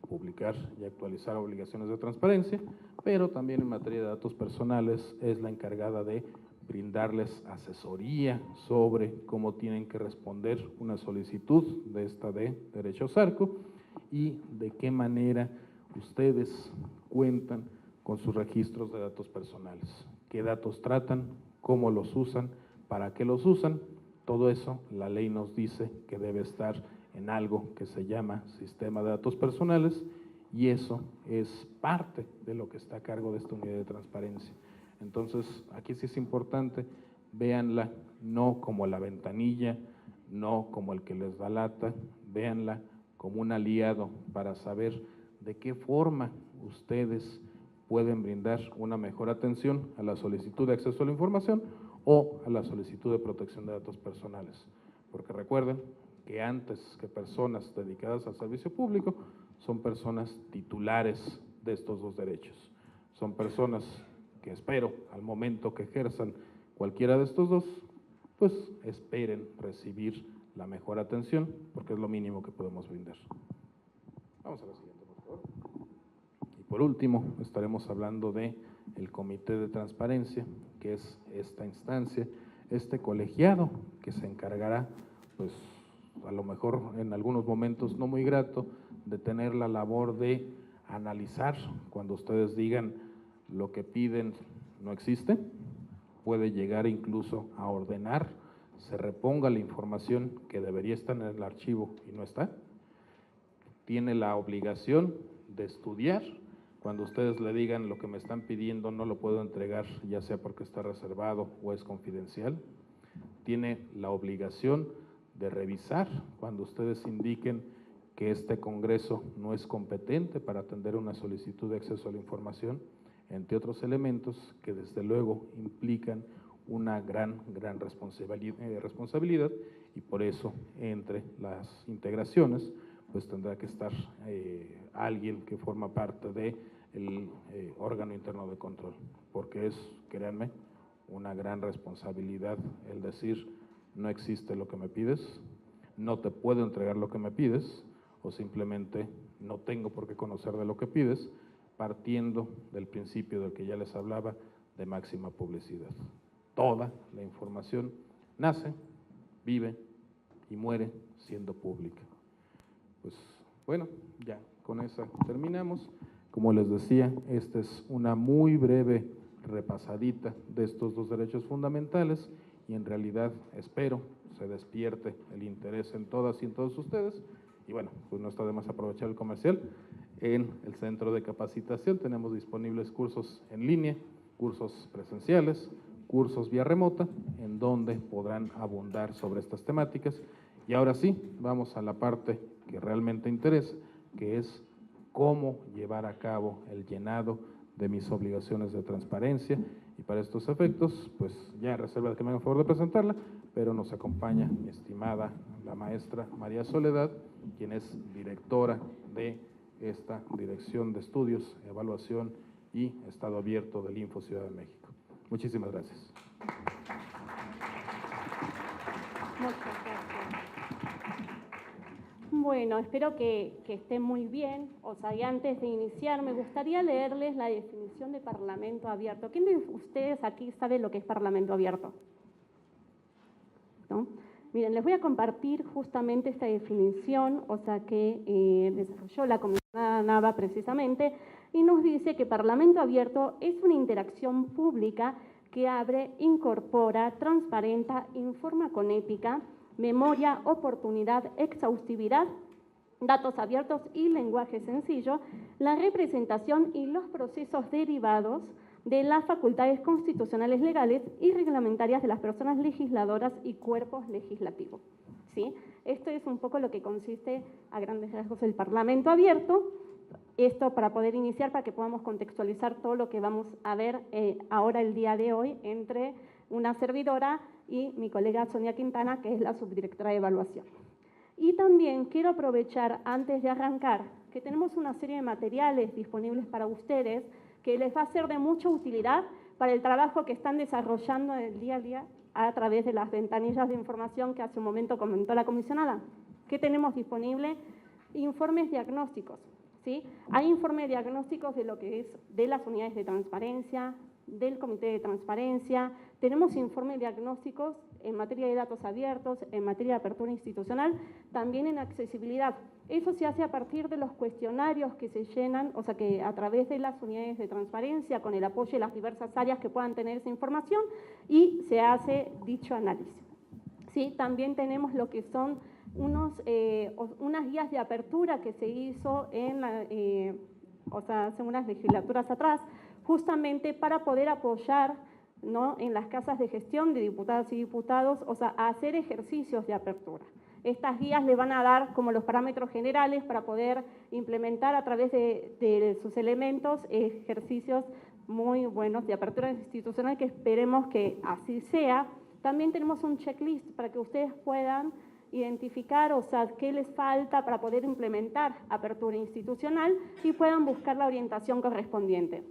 publicar y actualizar obligaciones de transparencia, pero también en materia de datos personales es la encargada de brindarles asesoría sobre cómo tienen que responder una solicitud de esta de derechos ARCO y de qué manera ustedes cuentan con sus registros de datos personales, qué datos tratan, cómo los usan, para qué los usan. todo eso la ley nos dice que debe estar en algo que se llama Sistema de Datos Personales, y eso es parte de lo que está a cargo de esta unidad de transparencia. Entonces, aquí sí es importante, véanla no como la ventanilla, no como el que les da lata, véanla como un aliado para saber de qué forma ustedes pueden brindar una mejor atención a la solicitud de acceso a la información o a la solicitud de protección de datos personales. Porque recuerden que antes que personas dedicadas al servicio público, son personas titulares de estos dos derechos. Son personas que espero, al momento que ejerzan cualquiera de estos dos, pues esperen recibir la mejor atención, porque es lo mínimo que podemos brindar. Vamos a la siguiente, por favor. Y por último, estaremos hablando de el Comité de Transparencia, que es esta instancia, este colegiado que se encargará, pues a lo mejor en algunos momentos no muy grato, de tener la labor de analizar cuando ustedes digan lo que piden no existe, puede llegar incluso a ordenar, se reponga la información que debería estar en el archivo y no está. Tiene la obligación de estudiar, cuando ustedes le digan lo que me están pidiendo no lo puedo entregar, ya sea porque está reservado o es confidencial. Tiene la obligación de revisar cuando ustedes indiquen que este Congreso no es competente para atender una solicitud de acceso a la información, entre otros elementos que desde luego implican una gran responsabilidad, y por eso entre las integraciones pues tendrá que estar alguien que forma parte del órgano interno de control, porque es, créanme, una gran responsabilidad el decir no existe lo que me pides, no te puedo entregar lo que me pides, o simplemente no tengo por qué conocer de lo que pides, partiendo del principio del que ya les hablaba, de máxima publicidad. Toda la información nace, vive y muere siendo pública. Pues bueno, ya con esa terminamos. Como les decía, esta es una muy breve repasadita de estos dos derechos fundamentales, y en realidad espero se despierte el interés en todas y en todos ustedes. Y bueno, pues no está de más aprovechar el comercial. En el centro de capacitación tenemos disponibles cursos en línea, cursos presenciales, cursos vía remota, en donde podrán abundar sobre estas temáticas. Y ahora sí, vamos a la parte que realmente interesa, que es cómo llevar a cabo el llenado de mis obligaciones de transparencia. Y para estos efectos, pues ya reserva de que me hagan favor de presentarla, pero nos acompaña mi estimada la maestra María Soledad, quien es directora de esta Dirección de Estudios, Evaluación y Estado Abierto del Info Ciudad de México. Muchísimas gracias. Muchas gracias. Bueno, espero que estén muy bien. O sea, y antes de iniciar, me gustaría leerles la definición de Parlamento Abierto. ¿Quién de ustedes aquí sabe lo que es Parlamento Abierto? ¿No? Miren, les voy a compartir justamente esta definición, o sea, que desarrolló la comisionada Nava precisamente, y nos dice que Parlamento Abierto es una interacción pública que abre, incorpora, transparenta, informa con ética, memoria, oportunidad, exhaustividad, datos abiertos y lenguaje sencillo, la representación y los procesos derivados de las facultades constitucionales legales y reglamentarias de las personas legisladoras y cuerpos legislativos. ¿Sí? Esto es un poco lo que consiste a grandes rasgos el Parlamento Abierto. Esto para poder iniciar, para que podamos contextualizar todo lo que vamos a ver ahora el día de hoy entre una servidora y mi colega Sonia Quintana, que es la subdirectora de evaluación. Y también quiero aprovechar, antes de arrancar, que tenemos una serie de materiales disponibles para ustedes que les va a ser de mucha utilidad para el trabajo que están desarrollando en el día a día a través de las ventanillas de información que hace un momento comentó la comisionada. ¿Qué tenemos disponible? Informes diagnósticos, ¿sí? Hay informes diagnósticos de lo que es de las unidades de transparencia, del Comité de Transparencia, tenemos informes diagnósticos en materia de datos abiertos, en materia de apertura institucional, también en accesibilidad. Eso se hace a partir de los cuestionarios que se llenan, o sea que a través de las unidades de transparencia, con el apoyo de las diversas áreas que puedan tener esa información, y se hace dicho análisis. ¿sí? También tenemos lo que son unas guías de apertura que se hizo hace unas legislaturas atrás, justamente para poder apoyar, ¿no?, en las casas de gestión de diputadas y diputados, a hacer ejercicios de apertura. Estas guías le van a dar como los parámetros generales para poder implementar a través de sus elementos ejercicios muy buenos de apertura institucional, que esperemos que así sea. También tenemos un checklist para que ustedes puedan identificar, qué les falta para poder implementar apertura institucional y puedan buscar la orientación correspondiente.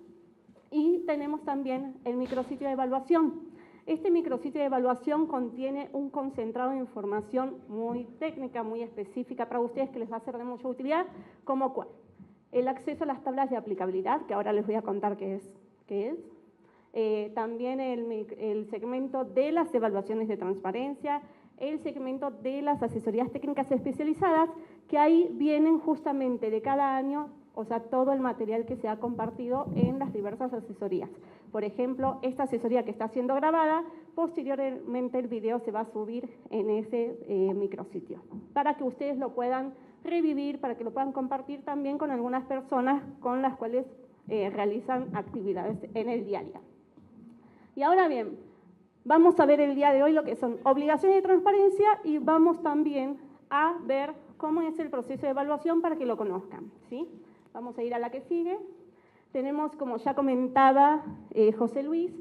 Y tenemos también el micrositio de evaluación. Este micrositio de evaluación contiene un concentrado de información muy técnica, muy específica para ustedes, que les va a ser de mucha utilidad, como cuál: el acceso a las tablas de aplicabilidad, que ahora les voy a contar qué es. También el segmento de las evaluaciones de transparencia, el segmento de las asesorías técnicas especializadas, que ahí vienen justamente de cada año, todo el material que se ha compartido en las diversas asesorías. Por ejemplo, esta asesoría que está siendo grabada, posteriormente el video se va a subir en ese micrositio, para que ustedes lo puedan revivir, para que lo puedan compartir también con algunas personas con las cuales realizan actividades en el día a día. Y ahora bien, vamos a ver el día de hoy lo que son obligaciones de transparencia y vamos también a ver cómo es el proceso de evaluación para que lo conozcan, ¿sí? Vamos a ir a la que sigue. Tenemos, como ya comentaba José Luis,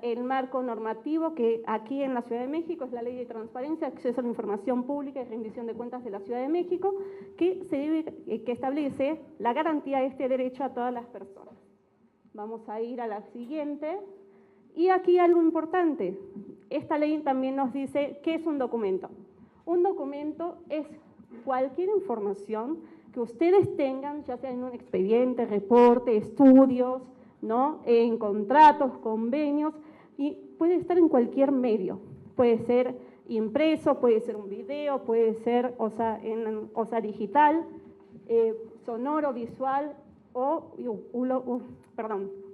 el marco normativo que aquí en la Ciudad de México es la Ley de Transparencia, Acceso a la Información Pública y Rendición de Cuentas de la Ciudad de México, que establece la garantía de este derecho a todas las personas. Vamos a ir a la siguiente. Y aquí algo importante, esta ley también nos dice qué es un documento. Un documento es cualquier información que ustedes tengan, ya sea en un expediente, reporte, estudios, ¿no?, en contratos, convenios, y puede estar en cualquier medio. Puede ser impreso, puede ser un video, puede ser digital, sonoro, visual o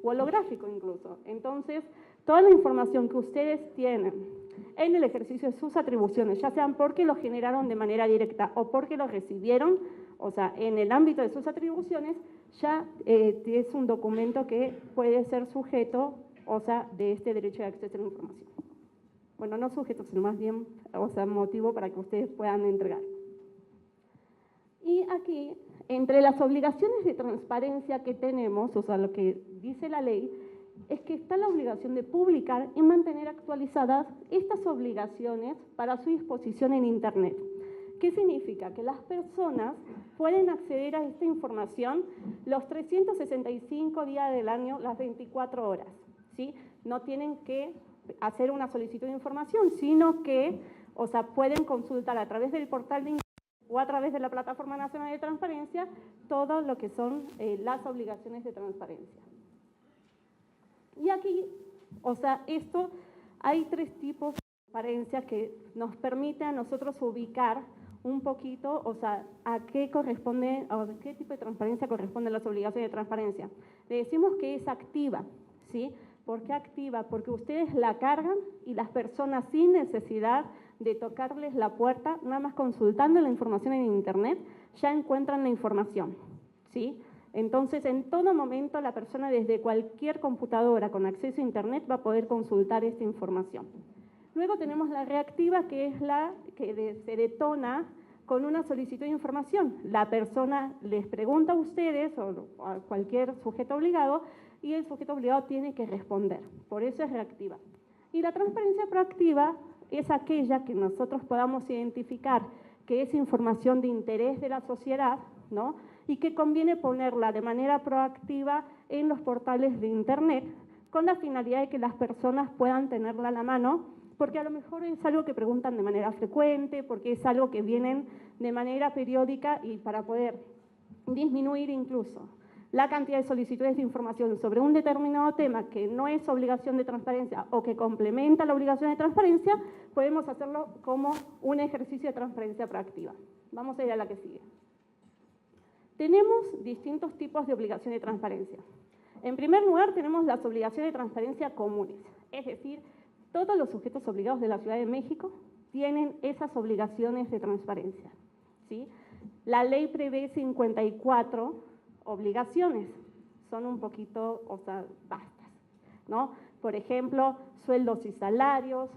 holográfico incluso. Entonces, toda la información que ustedes tienen en el ejercicio de sus atribuciones, ya sean porque lo generaron de manera directa o porque lo recibieron, en el ámbito de sus atribuciones, ya es un documento que puede ser sujeto, de este derecho de acceso a la información. Bueno, no sujeto, sino más bien, motivo para que ustedes puedan entregar. Y aquí, entre las obligaciones de transparencia que tenemos, lo que dice la ley, es que está la obligación de publicar y mantener actualizadas estas obligaciones para su disposición en Internet. ¿Qué significa? Que las personas pueden acceder a esta información los 365 días del año, las 24 horas, ¿sí? No tienen que hacer una solicitud de información, sino que, pueden consultar a través del portal de Internet o a través de la Plataforma Nacional de Transparencia todo lo que son las obligaciones de transparencia. Y aquí, hay tres tipos de transparencia que nos permite a nosotros ubicar un poquito, a qué corresponde, o qué tipo de transparencia corresponde a las obligaciones de transparencia. Le decimos que es activa, ¿sí? ¿Por qué activa? Porque ustedes la cargan y las personas, sin necesidad de tocarles la puerta, nada más consultando la información en Internet, ya encuentran la información, ¿sí? Entonces, en todo momento, la persona desde cualquier computadora con acceso a Internet va a poder consultar esta información. Luego tenemos la reactiva, que es la que se detona con una solicitud de información. La persona les pregunta a ustedes o a cualquier sujeto obligado y el sujeto obligado tiene que responder. Por eso es reactiva. Y la transparencia proactiva es aquella que nosotros podamos identificar que es información de interés de la sociedad, ¿no?, y que conviene ponerla de manera proactiva en los portales de Internet con la finalidad de que las personas puedan tenerla a la mano, porque a lo mejor es algo que preguntan de manera frecuente, porque es algo que vienen de manera periódica, y para poder disminuir incluso la cantidad de solicitudes de información sobre un determinado tema que no es obligación de transparencia o que complementa la obligación de transparencia, podemos hacerlo como un ejercicio de transparencia proactiva. Vamos a ir a la que sigue. Tenemos distintos tipos de obligación de transparencia. En primer lugar, tenemos las obligaciones de transparencia comunes, es decir, todos los sujetos obligados de la Ciudad de México tienen esas obligaciones de transparencia, ¿sí? La ley prevé 54 obligaciones, son un poquito, o sea, vastas, ¿no? Por ejemplo, sueldos y salarios,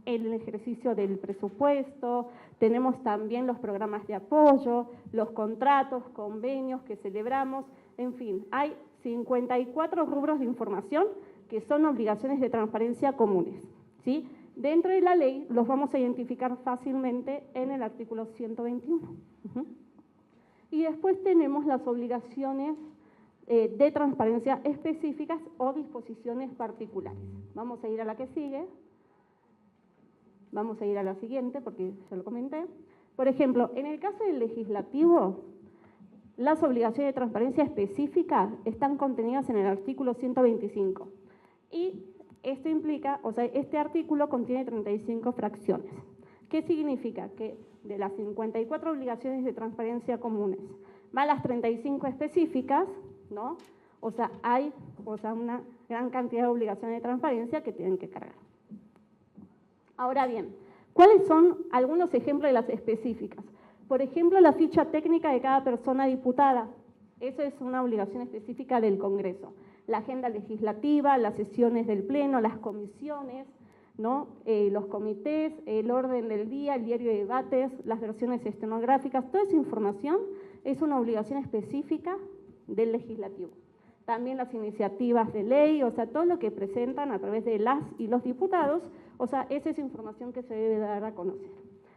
el ejercicio del presupuesto, tenemos también los programas de apoyo, los contratos, convenios que celebramos, en fin, hay 54 rubros de información que son obligaciones de transparencia comunes, ¿sí? Dentro de la ley los vamos a identificar fácilmente en el artículo 121. Y después tenemos las obligaciones de transparencia específicas o disposiciones particulares. Vamos a ir a la que sigue. Vamos a ir a la siguiente porque ya lo comenté. Por ejemplo, en el caso del legislativo, las obligaciones de transparencia específicas están contenidas en el artículo 125. Y esto implica, o sea, este artículo contiene 35 fracciones. ¿Qué significa? Que de las 54 obligaciones de transparencia comunes, más las 35 específicas, ¿no? O sea, hay una gran cantidad de obligaciones de transparencia que tienen que cargar. Ahora bien, ¿cuáles son algunos ejemplos de las específicas? Por ejemplo, la ficha técnica de cada persona diputada. Eso es una obligación específica del Congreso. La agenda legislativa, las sesiones del Pleno, las comisiones, ¿no? Los comités, el orden del día, el diario de debates, las versiones estenográficas, toda esa información es una obligación específica del legislativo. También las iniciativas de ley, o sea, todo lo que presentan a través de las y los diputados, o sea, esa es información que se debe dar a conocer.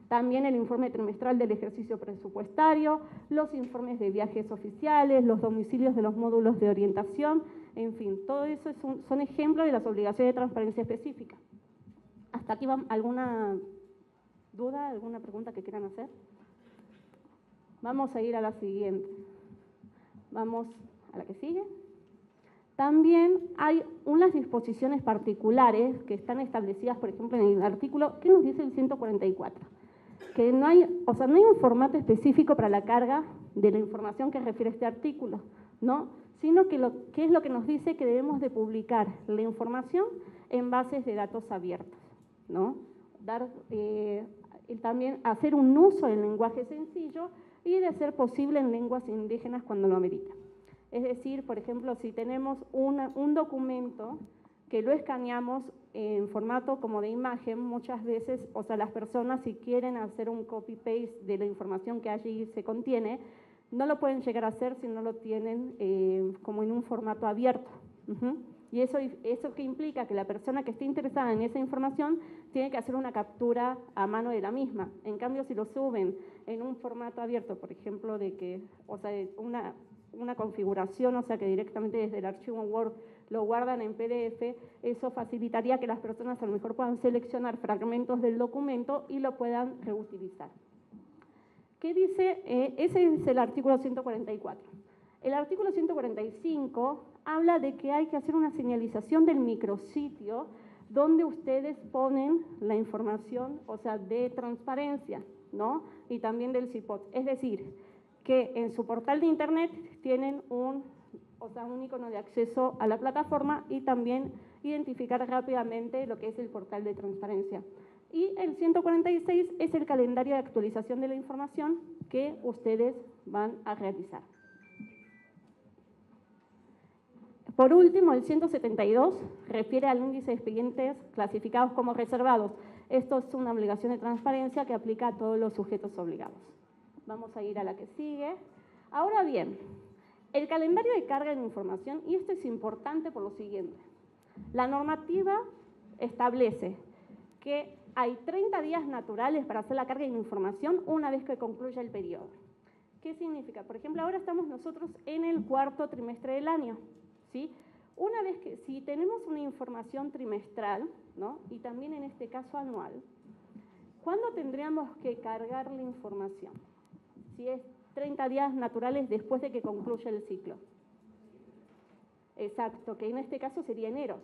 También el informe trimestral del ejercicio presupuestario, los informes de viajes oficiales, los domicilios de los módulos de orientación, en fin, todo eso son ejemplos de las obligaciones de transparencia específica. ¿Hasta aquí va alguna duda, alguna pregunta que quieran hacer? Vamos a ir a la siguiente. Vamos a la que sigue. También hay unas disposiciones particulares que están establecidas, por ejemplo, en el artículo, ¿qué nos dice el 144? Que no hay un formato específico para la carga de la información que refiere este artículo, ¿no? Sino que ¿qué es lo que nos dice? Que debemos de publicar la información en bases de datos abiertos, ¿no? También hacer un uso del lenguaje sencillo y de ser posible en lenguas indígenas cuando lo amerita. Es decir, por ejemplo, si tenemos un documento que lo escaneamos en formato como de imagen, muchas veces, o sea, las personas si quieren hacer un copy-paste de la información que allí se contiene, no lo pueden llegar a hacer si no lo tienen como en un formato abierto. Y eso que implica que la persona que esté interesada en esa información tiene que hacer una captura a mano de la misma. En cambio, si lo suben en un formato abierto, por ejemplo, de que, o sea, una configuración, o sea, que directamente desde el archivo Word lo guardan en PDF, eso facilitaría que las personas a lo mejor puedan seleccionar fragmentos del documento y lo puedan reutilizar. ¿Qué dice? Ese es el artículo 144. El artículo 145 habla de que hay que hacer una señalización del micrositio donde ustedes ponen la información, o sea, de transparencia, ¿no? Y también del CIPOT. Es decir, que en su portal de internet tienen un icono de acceso a la plataforma y también identificar rápidamente lo que es el portal de transparencia. Y el 146 es el calendario de actualización de la información que ustedes van a realizar. Por último, el 172 refiere al índice de expedientes clasificados como reservados. Esto es una obligación de transparencia que aplica a todos los sujetos obligados. Vamos a ir a la que sigue. Ahora bien, el calendario de carga de información, y esto es importante por lo siguiente. La normativa establece que hay 30 días naturales para hacer la carga de información una vez que concluya el periodo. ¿Qué significa? Por ejemplo, ahora estamos nosotros en el cuarto trimestre del año, ¿sí? Una vez que, si tenemos una información trimestral, ¿no? Y también en este caso anual, ¿cuándo tendríamos que cargar la información? Si es 30 días naturales después de que concluya el ciclo. Exacto, que en este caso sería enero.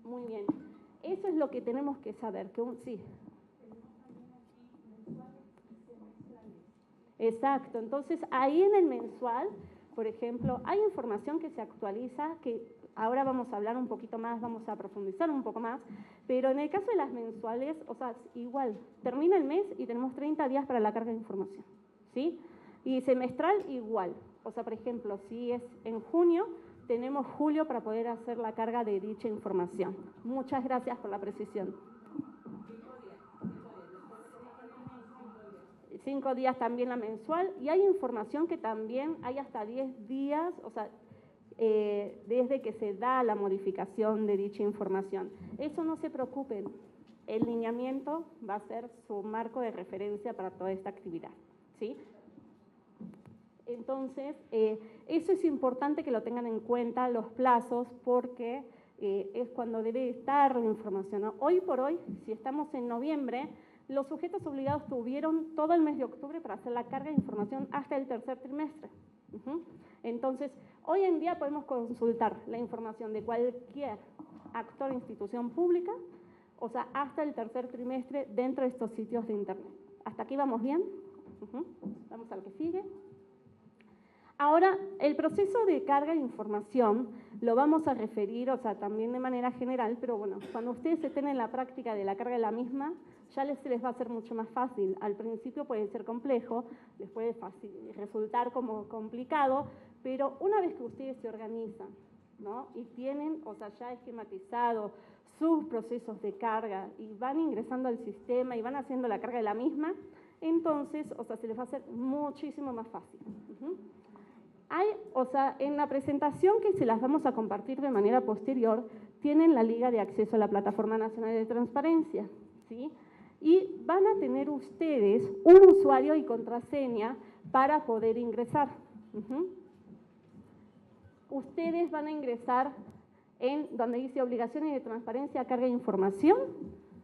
Muy bien. Eso es lo que tenemos que saber. Sí. Exacto. Entonces, ahí en el mensual, por ejemplo, hay información que se actualiza, que ahora vamos a hablar un poquito más, vamos a profundizar un poco más, pero en el caso de las mensuales, o sea, igual, termina el mes y tenemos 30 días para la carga de información, ¿sí? Y semestral igual, o sea, por ejemplo, si es en junio, tenemos julio para poder hacer la carga de dicha información. Muchas gracias por la precisión. 5 días también la mensual, y hay información que también hay hasta 10 días, o sea, desde que se da la modificación de dicha información. Eso no se preocupen, el lineamiento va a ser su marco de referencia para toda esta actividad, ¿sí? Entonces, eso es importante que lo tengan en cuenta, los plazos, porque es cuando debe estar la información, ¿no? Hoy por hoy, si estamos en noviembre, los sujetos obligados tuvieron todo el mes de octubre para hacer la carga de información hasta el tercer trimestre. Entonces, hoy en día podemos consultar la información de cualquier actor o institución pública, o sea, hasta el tercer trimestre dentro de estos sitios de internet. ¿Hasta aquí vamos bien? Vamos al que sigue. Ahora, el proceso de carga de información lo vamos a referir, o sea, también de manera general, pero bueno, cuando ustedes estén en la práctica de la carga de la misma, ya se les va a hacer mucho más fácil. Al principio puede ser complejo, les puede resultar como complicado, pero una vez que ustedes se organizan, ¿no? Y tienen, o sea, ya esquematizado sus procesos de carga y van ingresando al sistema y van haciendo la carga de la misma, entonces, o sea, se les va a hacer muchísimo más fácil. Hay, o sea, en la presentación que se las vamos a compartir de manera posterior, tienen la liga de acceso a la Plataforma Nacional de Transparencia, ¿sí? Y van a tener ustedes un usuario y contraseña para poder ingresar. Ustedes van a ingresar en donde dice obligaciones de transparencia, carga de información,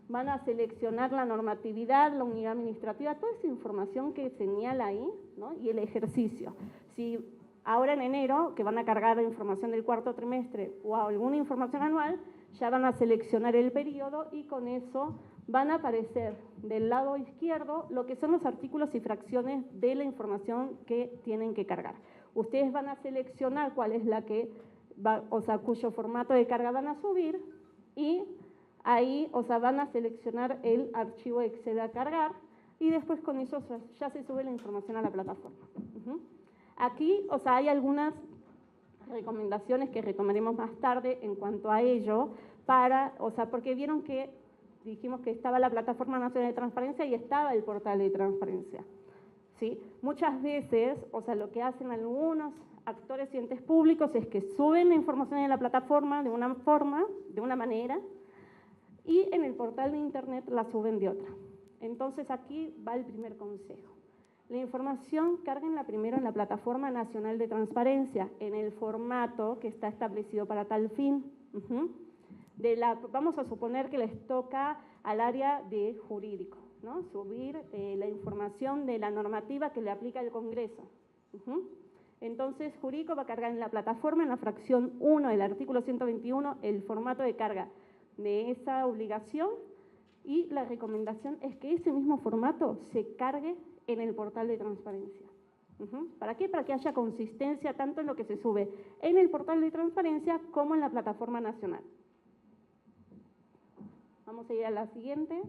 van a seleccionar la normatividad, la unidad administrativa, toda esa información que señala ahí, ¿no? Y el ejercicio. Si ahora en enero, que van a cargar la información del cuarto trimestre o alguna información anual, ya van a seleccionar el periodo y con eso van a aparecer del lado izquierdo lo que son los artículos y fracciones de la información que tienen que cargar. Ustedes van a seleccionar cuál es la que va, o sea, cuyo formato de carga van a subir y ahí, o sea, van a seleccionar el archivo Excel a cargar y después con eso ya se sube la información a la plataforma. Aquí, o sea, hay algunas recomendaciones que retomaremos más tarde en cuanto a ello, para, o sea, porque vieron que dijimos que estaba la Plataforma Nacional de Transparencia y estaba el portal de transparencia, ¿sí? Muchas veces, o sea, lo que hacen algunos actores y entes públicos es que suben la información en la plataforma de una forma, de una manera, y en el portal de internet la suben de otra. Entonces aquí va el primer consejo. La información cárguenla primero en la Plataforma Nacional de Transparencia, en el formato que está establecido para tal fin. Vamos a suponer que les toca al área de jurídico, ¿no? Subir la información de la normativa que le aplica el Congreso. Entonces, jurídico va a cargar en la plataforma, en la fracción 1 del artículo 121, el formato de carga de esa obligación, y la recomendación es que ese mismo formato se cargue en el portal de transparencia. ¿Para qué? Para que haya consistencia tanto en lo que se sube en el portal de transparencia como en la plataforma nacional. Vamos a ir a la siguiente.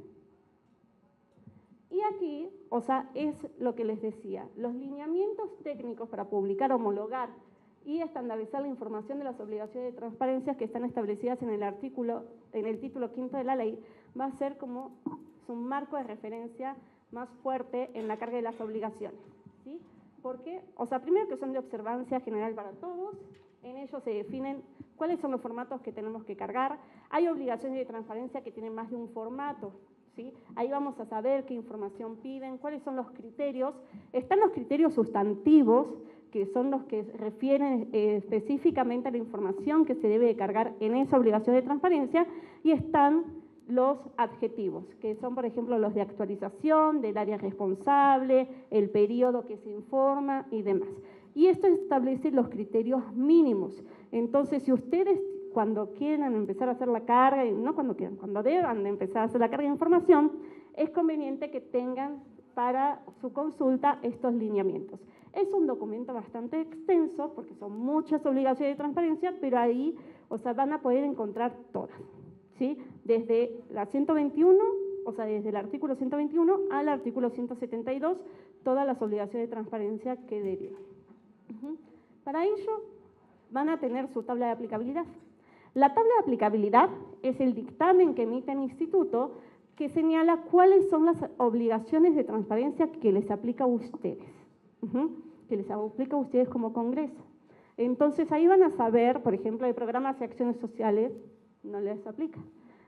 Y aquí, o sea, es lo que les decía, los lineamientos técnicos para publicar, homologar y estandarizar la información de las obligaciones de transparencia que están establecidas en el artículo, en el título 5 de la ley, va a ser como un marco de referencia más fuerte en la carga de las obligaciones, ¿sí? ¿Por qué? O sea, primero que son de observancia general para todos, en ellos se definen cuáles son los formatos que tenemos que cargar, hay obligaciones de transparencia que tienen más de un formato, ¿sí? Ahí vamos a saber qué información piden, cuáles son los criterios, están los criterios sustantivos, que son los que refieren específicamente a la información que se debe de cargar en esa obligación de transparencia, y están los adjetivos, que son, por ejemplo, los de actualización, del área responsable, el periodo que se informa y demás. Y esto establece los criterios mínimos. Entonces, si ustedes cuando quieran empezar a hacer la carga, y no cuando quieran, cuando deban de empezar a hacer la carga de información, es conveniente que tengan para su consulta estos lineamientos. Es un documento bastante extenso porque son muchas obligaciones de transparencia, pero ahí, o sea, van a poder encontrar todas, ¿sí? Desde la 121, o sea, desde el artículo 121 al artículo 172, todas las obligaciones de transparencia que derivan. Para ello, van a tener su tabla de aplicabilidad. La tabla de aplicabilidad es el dictamen que emite el instituto que señala cuáles son las obligaciones de transparencia que les aplica a ustedes, que les aplica a ustedes como Congreso. Entonces, ahí van a saber, por ejemplo, de programas y acciones sociales, no les aplica.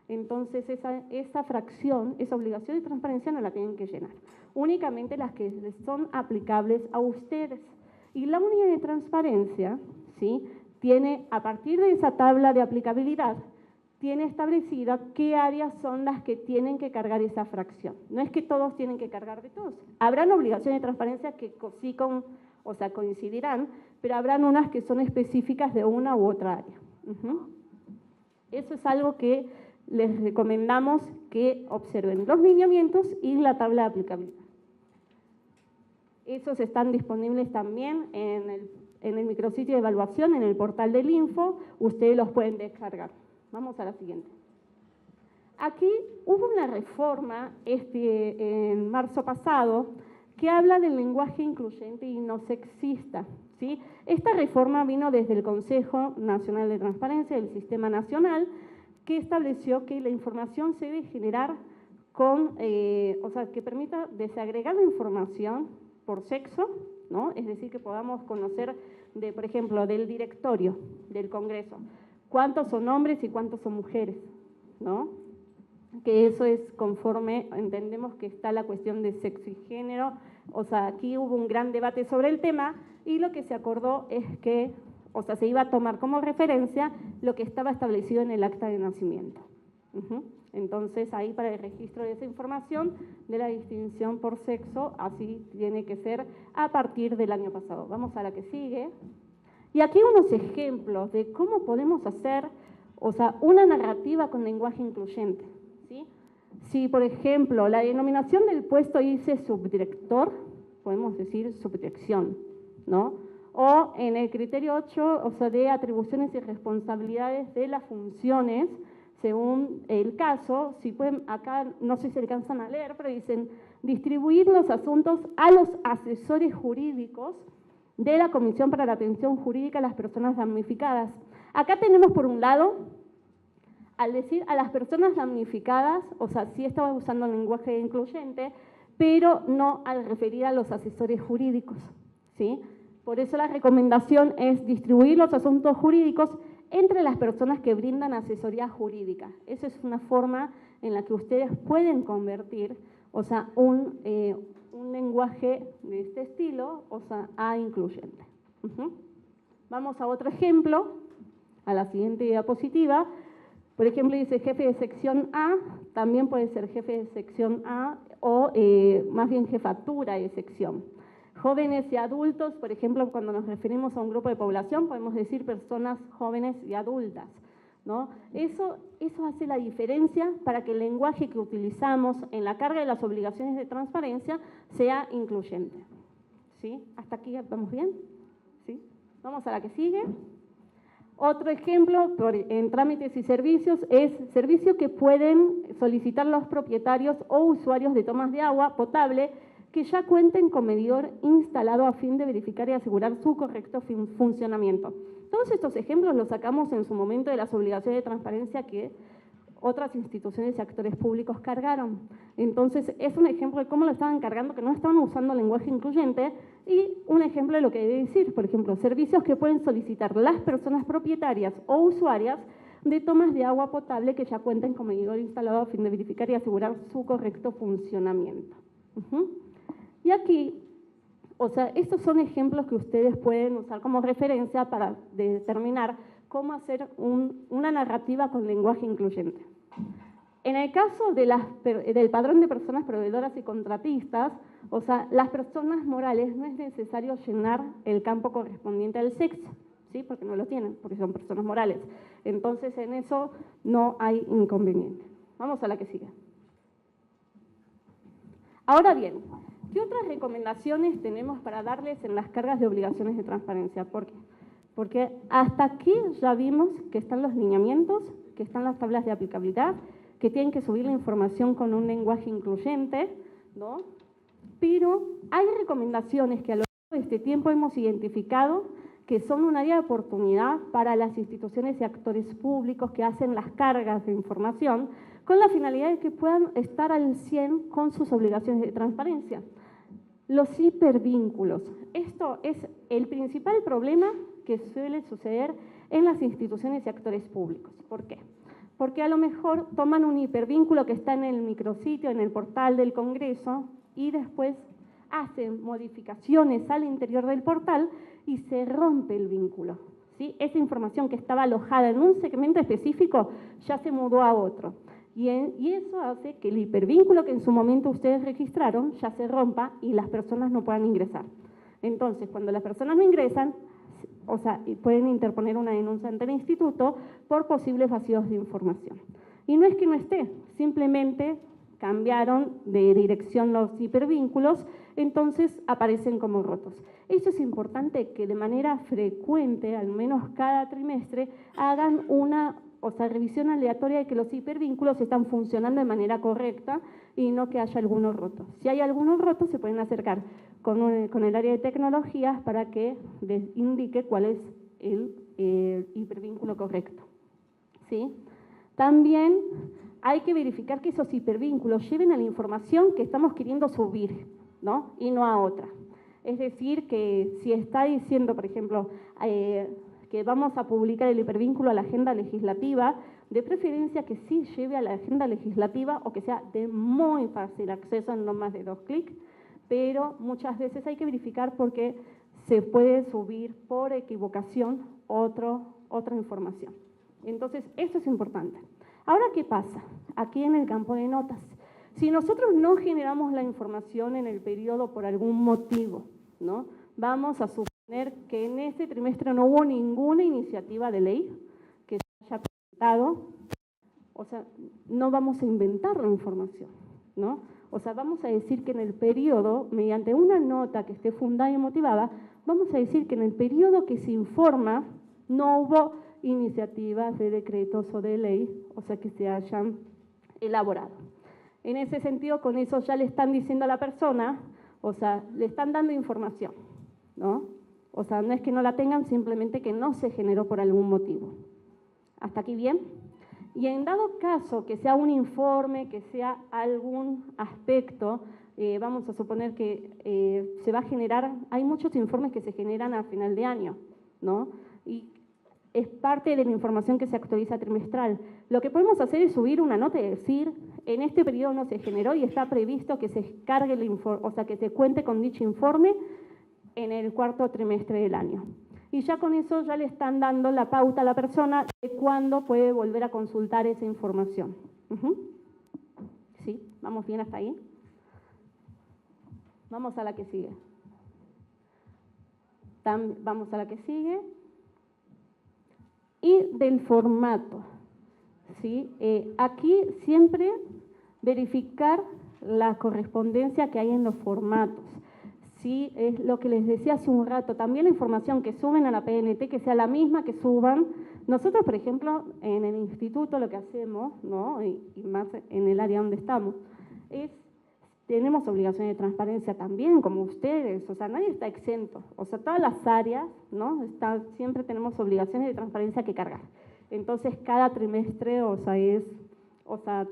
Entonces, esa fracción, esa obligación de transparencia no la tienen que llenar. Únicamente las que les son aplicables a ustedes. Y la unidad de transparencia, ¿sí?, tiene, a partir de esa tabla de aplicabilidad, tiene establecida qué áreas son las que tienen que cargar esa fracción. No es que todos tienen que cargar de todos. Habrán obligaciones de transparencia que sí coincidirán, pero habrán unas que son específicas de una u otra área. Eso es algo que les recomendamos que observen, los lineamientos y la tabla de aplicabilidad. Esos están disponibles también en el micrositio de evaluación, en el portal del Info, ustedes los pueden descargar. Vamos a la siguiente. Aquí hubo una reforma en marzo pasado que habla del lenguaje incluyente y no sexista, ¿sí? Esta reforma vino desde el Consejo Nacional de Transparencia del Sistema Nacional, que estableció que la información se debe generar que permita desagregar la información por sexo, ¿no? Es decir, que podamos conocer, por ejemplo, del directorio del Congreso, cuántos son hombres y cuántos son mujeres, ¿no? Que eso es conforme, entendemos que está la cuestión de sexo y género, o sea, aquí hubo un gran debate sobre el tema y lo que se acordó es que, o sea, se iba a tomar como referencia lo que estaba establecido en el acta de nacimiento. Entonces, ahí para el registro de esa información de la distinción por sexo, así tiene que ser a partir del año pasado. Vamos a la que sigue. Y aquí unos ejemplos de cómo podemos hacer, o sea, una narrativa con lenguaje incluyente, ¿sí? Si, por ejemplo, la denominación del puesto dice subdirector, podemos decir subdirección, ¿no? O en el criterio 8, o sea, de atribuciones y responsabilidades de las funciones, según el caso, si pueden, acá no sé si alcanzan a leer, pero dicen distribuir los asuntos a los asesores jurídicos de la Comisión para la Atención Jurídica a las personas damnificadas. Acá tenemos por un lado, al decir a las personas damnificadas, o sea, sí estaba usando el lenguaje incluyente, pero no al referir a los asesores jurídicos, ¿sí? Por eso la recomendación es distribuir los asuntos jurídicos entre las personas que brindan asesoría jurídica. Esa es una forma en la que ustedes pueden convertir, o sea, un lenguaje de este estilo, o sea, a incluyente. Vamos a otro ejemplo, a la siguiente diapositiva. Por ejemplo, dice jefe de sección A, también puede ser jefe de sección A o más bien jefatura de sección. Jóvenes y adultos, por ejemplo, cuando nos referimos a un grupo de población, podemos decir personas jóvenes y adultas, ¿no? Eso hace la diferencia para que el lenguaje que utilizamos en la carga de las obligaciones de transparencia sea incluyente, ¿sí? ¿Hasta aquí vamos bien? ¿Sí? Vamos a la que sigue. Otro ejemplo en trámites y servicios es servicio que pueden solicitar los propietarios o usuarios de tomas de agua potable que ya cuenten con medidor instalado a fin de verificar y asegurar su correcto funcionamiento. Todos estos ejemplos los sacamos en su momento de las obligaciones de transparencia que otras instituciones y actores públicos cargaron. Entonces, es un ejemplo de cómo lo estaban cargando, que no estaban usando lenguaje incluyente, y un ejemplo de lo que debe decir, por ejemplo, servicios que pueden solicitar las personas propietarias o usuarias de tomas de agua potable que ya cuenten con medidor instalado a fin de verificar y asegurar su correcto funcionamiento. Y aquí, o sea, estos son ejemplos que ustedes pueden usar como referencia para determinar cómo hacer una narrativa con lenguaje incluyente. En el caso del padrón de personas proveedoras y contratistas, o sea, las personas morales no es necesario llenar el campo correspondiente al sexo, ¿sí? Porque no lo tienen, porque son personas morales. Entonces, en eso no hay inconveniente. Vamos a la que sigue. Ahora bien, ¿Qué otras recomendaciones tenemos para darles en las cargas de obligaciones de transparencia? ¿Por qué? Porque hasta aquí ya vimos que están los lineamientos, que están las tablas de aplicabilidad, que tienen que subir la información con un lenguaje incluyente, ¿no? Pero hay recomendaciones que a lo largo de este tiempo hemos identificado que son un área de oportunidad para las instituciones y actores públicos que hacen las cargas de información con la finalidad de que puedan estar al 100 con sus obligaciones de transparencia. Los hipervínculos. Esto es el principal problema que suele suceder en las instituciones y actores públicos. ¿Por qué? Porque a lo mejor toman un hipervínculo que está en el micrositio, en el portal del Congreso, y después hacen modificaciones al interior del portal y se rompe el vínculo, ¿sí? Esa información que estaba alojada en un segmento específico ya se mudó a otro. Y eso hace que el hipervínculo que en su momento ustedes registraron ya se rompa y las personas no puedan ingresar. Entonces, cuando las personas no ingresan, o sea, pueden interponer una denuncia ante el instituto por posibles vacíos de información. Y no es que no esté, simplemente cambiaron de dirección los hipervínculos, entonces aparecen como rotos. Eso es importante que de manera frecuente, al menos cada trimestre, hagan una revisión aleatoria de que los hipervínculos están funcionando de manera correcta y no que haya algunos rotos. Si hay algunos rotos, se pueden acercar con el área de tecnologías para que les indique cuál es el hipervínculo correcto, ¿sí? También hay que verificar que esos hipervínculos lleven a la información que estamos queriendo subir, ¿no? Y no a otra. Es decir, que si está diciendo, por ejemplo, que vamos a publicar el hipervínculo a la agenda legislativa, de preferencia que sí lleve a la agenda legislativa o que sea de muy fácil acceso en no más de 2 clics, pero muchas veces hay que verificar porque se puede subir por equivocación otra información. Entonces, eso es importante. Ahora, ¿qué pasa? Aquí en el campo de notas. Si nosotros no generamos la información en el periodo por algún motivo, ¿no? Vamos a suponer que en ese trimestre no hubo ninguna iniciativa de ley que se haya presentado, o sea, no vamos a inventar la información, ¿no? O sea, vamos a decir que en el periodo, mediante una nota que esté fundada y motivada, vamos a decir que en el periodo que se informa no hubo iniciativas de decretos o de ley, o sea, que se hayan elaborado. En ese sentido, con eso ya le están diciendo a la persona, o sea, le están dando información, ¿no? O sea, no es que no la tengan, simplemente que no se generó por algún motivo. ¿Hasta aquí bien? Y en dado caso que sea un informe, que sea algún aspecto, vamos a suponer que se va a generar, hay muchos informes que se generan a final de año, ¿no? Y es parte de la información que se actualiza trimestral. Lo que podemos hacer es subir una nota y decir, en este periodo no se generó y está previsto que se cargue el informe, o sea, que se cuente con dicho informe en el 4º trimestre del año. Y ya con eso ya le están dando la pauta a la persona de cuándo puede volver a consultar esa información. ¿Sí? ¿Vamos bien hasta ahí? Vamos a la que sigue. Vamos a la que sigue. Y del formato, ¿sí? Aquí siempre verificar la correspondencia que hay en los formatos. Sí, es lo que les decía hace un rato, también la información que suben a la PNT, que sea la misma que suban. Nosotros, por ejemplo, en el instituto lo que hacemos, ¿no? y más en el área donde estamos, es, tenemos obligaciones de transparencia también, como ustedes, o sea, nadie está exento. O sea, todas las áreas, ¿no? Siempre tenemos obligaciones de transparencia que cargar. Entonces, cada trimestre,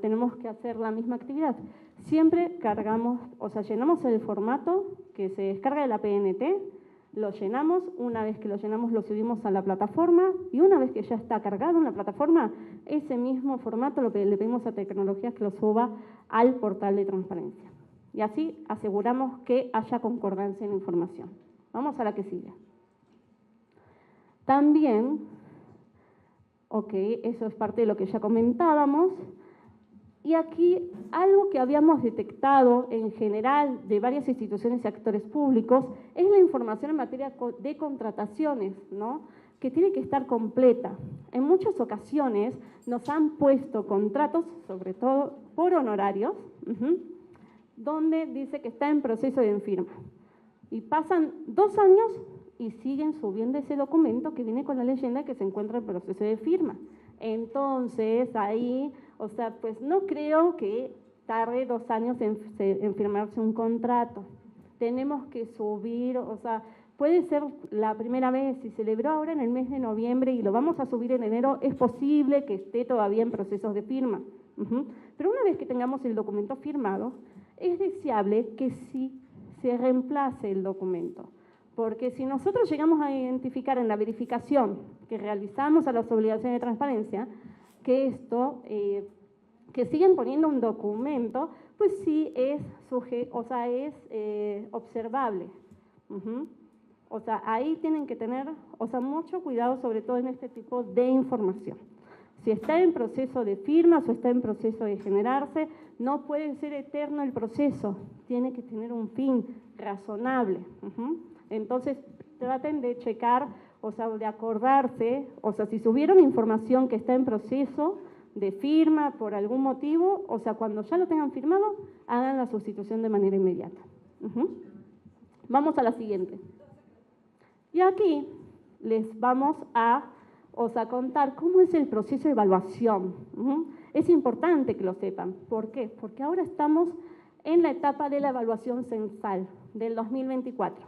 tenemos que hacer la misma actividad. Siempre cargamos, o sea, llenamos el formato que se descarga de la PNT, lo llenamos, una vez que lo llenamos lo subimos a la plataforma y una vez que ya está cargado en la plataforma, ese mismo formato le pedimos a tecnologías que lo suba al portal de transparencia. Y así aseguramos que haya concordancia en la información. Vamos a la que sigue. También, eso es parte de lo que ya comentábamos. Y aquí algo que habíamos detectado en general de varias instituciones y actores públicos es la información en materia de contrataciones, ¿no? Que tiene que estar completa. En muchas ocasiones nos han puesto contratos, sobre todo por honorarios, donde dice que está en proceso de firma. Y pasan 2 años y siguen subiendo ese documento que viene con la leyenda que se encuentra en proceso de firma. Entonces, ahí, o sea, pues no creo que tarde 2 años en firmarse un contrato. Tenemos que subir, o sea, puede ser la primera vez, si celebró ahora en el mes de noviembre y lo vamos a subir en enero, es posible que esté todavía en procesos de firma. Pero una vez que tengamos el documento firmado, es deseable que sí se reemplace el documento. Porque si nosotros llegamos a identificar en la verificación que realizamos a las obligaciones de transparencia, que esto, que siguen poniendo un documento, pues sí es observable. O sea, ahí tienen que tener, mucho cuidado, sobre todo en este tipo de información. Si está en proceso de firmas o está en proceso de generarse, no puede ser eterno el proceso, tiene que tener un fin razonable. Entonces, traten de checar, de acordarse, si subieron información que está en proceso de firma por algún motivo, cuando ya lo tengan firmado, hagan la sustitución de manera inmediata. Vamos a la siguiente. Y aquí les vamos a contar cómo es el proceso de evaluación. Es importante que lo sepan. ¿Por qué? Porque ahora estamos en la etapa de la evaluación censal del 2024.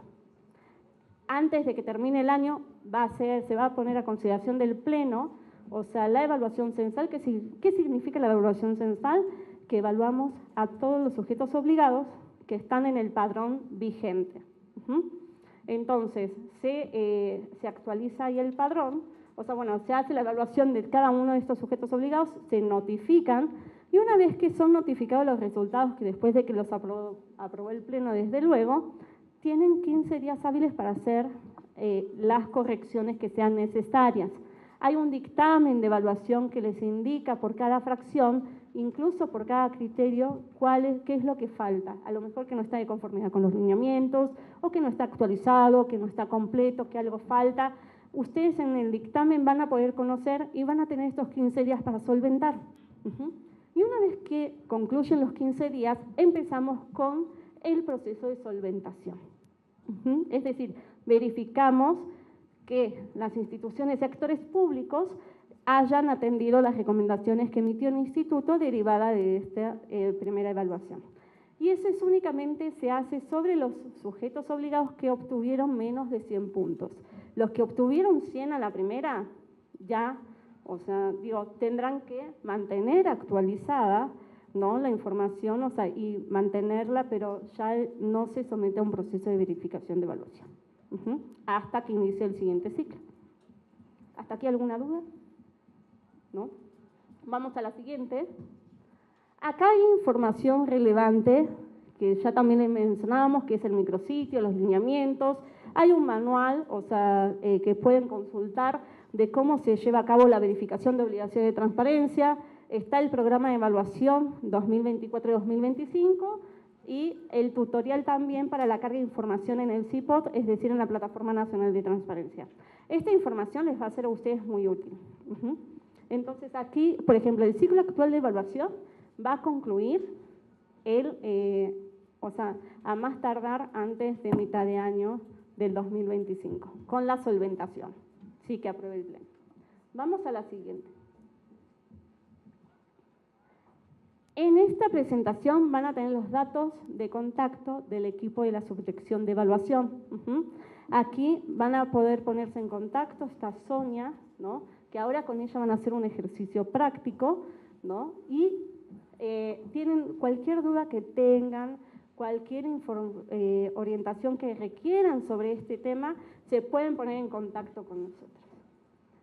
Antes de que termine el año, se va a poner a consideración del Pleno, la evaluación censal. ¿Qué significa la evaluación censal? Que evaluamos a todos los sujetos obligados que están en el padrón vigente. Entonces, se actualiza ahí el padrón, se hace la evaluación de cada uno de estos sujetos obligados, se notifican, y una vez que son notificados los resultados, que después de que los aprobó el Pleno, desde luego, tienen 15 días hábiles para hacer las correcciones que sean necesarias. Hay un dictamen de evaluación que les indica por cada fracción, incluso por cada criterio, qué es lo que falta. A lo mejor que no está de conformidad con los lineamientos, o que no está actualizado, que no está completo, que algo falta. Ustedes en el dictamen van a poder conocer y van a tener estos 15 días para solventar. Y una vez que concluyen los 15 días, empezamos con el proceso de solventación. Es decir, verificamos que las instituciones y actores públicos hayan atendido las recomendaciones que emitió el instituto derivada de esta primera evaluación. Y eso únicamente se hace sobre los sujetos obligados que obtuvieron menos de 100 puntos. Los que obtuvieron 100 a la primera, ya, tendrán que mantener actualizada, ¿no?, la información, y mantenerla, pero ya no se somete a un proceso de verificación de evaluación, hasta que inicie el siguiente ciclo. ¿Hasta aquí alguna duda? ¿No? Vamos a la siguiente. Acá hay información relevante, que ya también les mencionábamos, que es el micrositio, los lineamientos. Hay un manual, que pueden consultar de cómo se lleva a cabo la verificación de obligaciones de transparencia. Está el programa de evaluación 2024-2025 y el tutorial también para la carga de información en el CIPOT, es decir, en la Plataforma Nacional de Transparencia. Esta información les va a ser a ustedes muy útil. Entonces aquí, por ejemplo, el ciclo actual de evaluación va a concluir a más tardar antes de mitad de año del 2025, con la solventación, sí que apruebe el Pleno. Vamos a la siguiente. En esta presentación van a tener los datos de contacto del equipo de la subdirección de evaluación. Aquí van a poder ponerse en contacto, está Sonia, ¿no?, que ahora con ella van a hacer un ejercicio práctico, ¿no?, y tienen cualquier duda que tengan, cualquier orientación que requieran sobre este tema, se pueden poner en contacto con nosotros.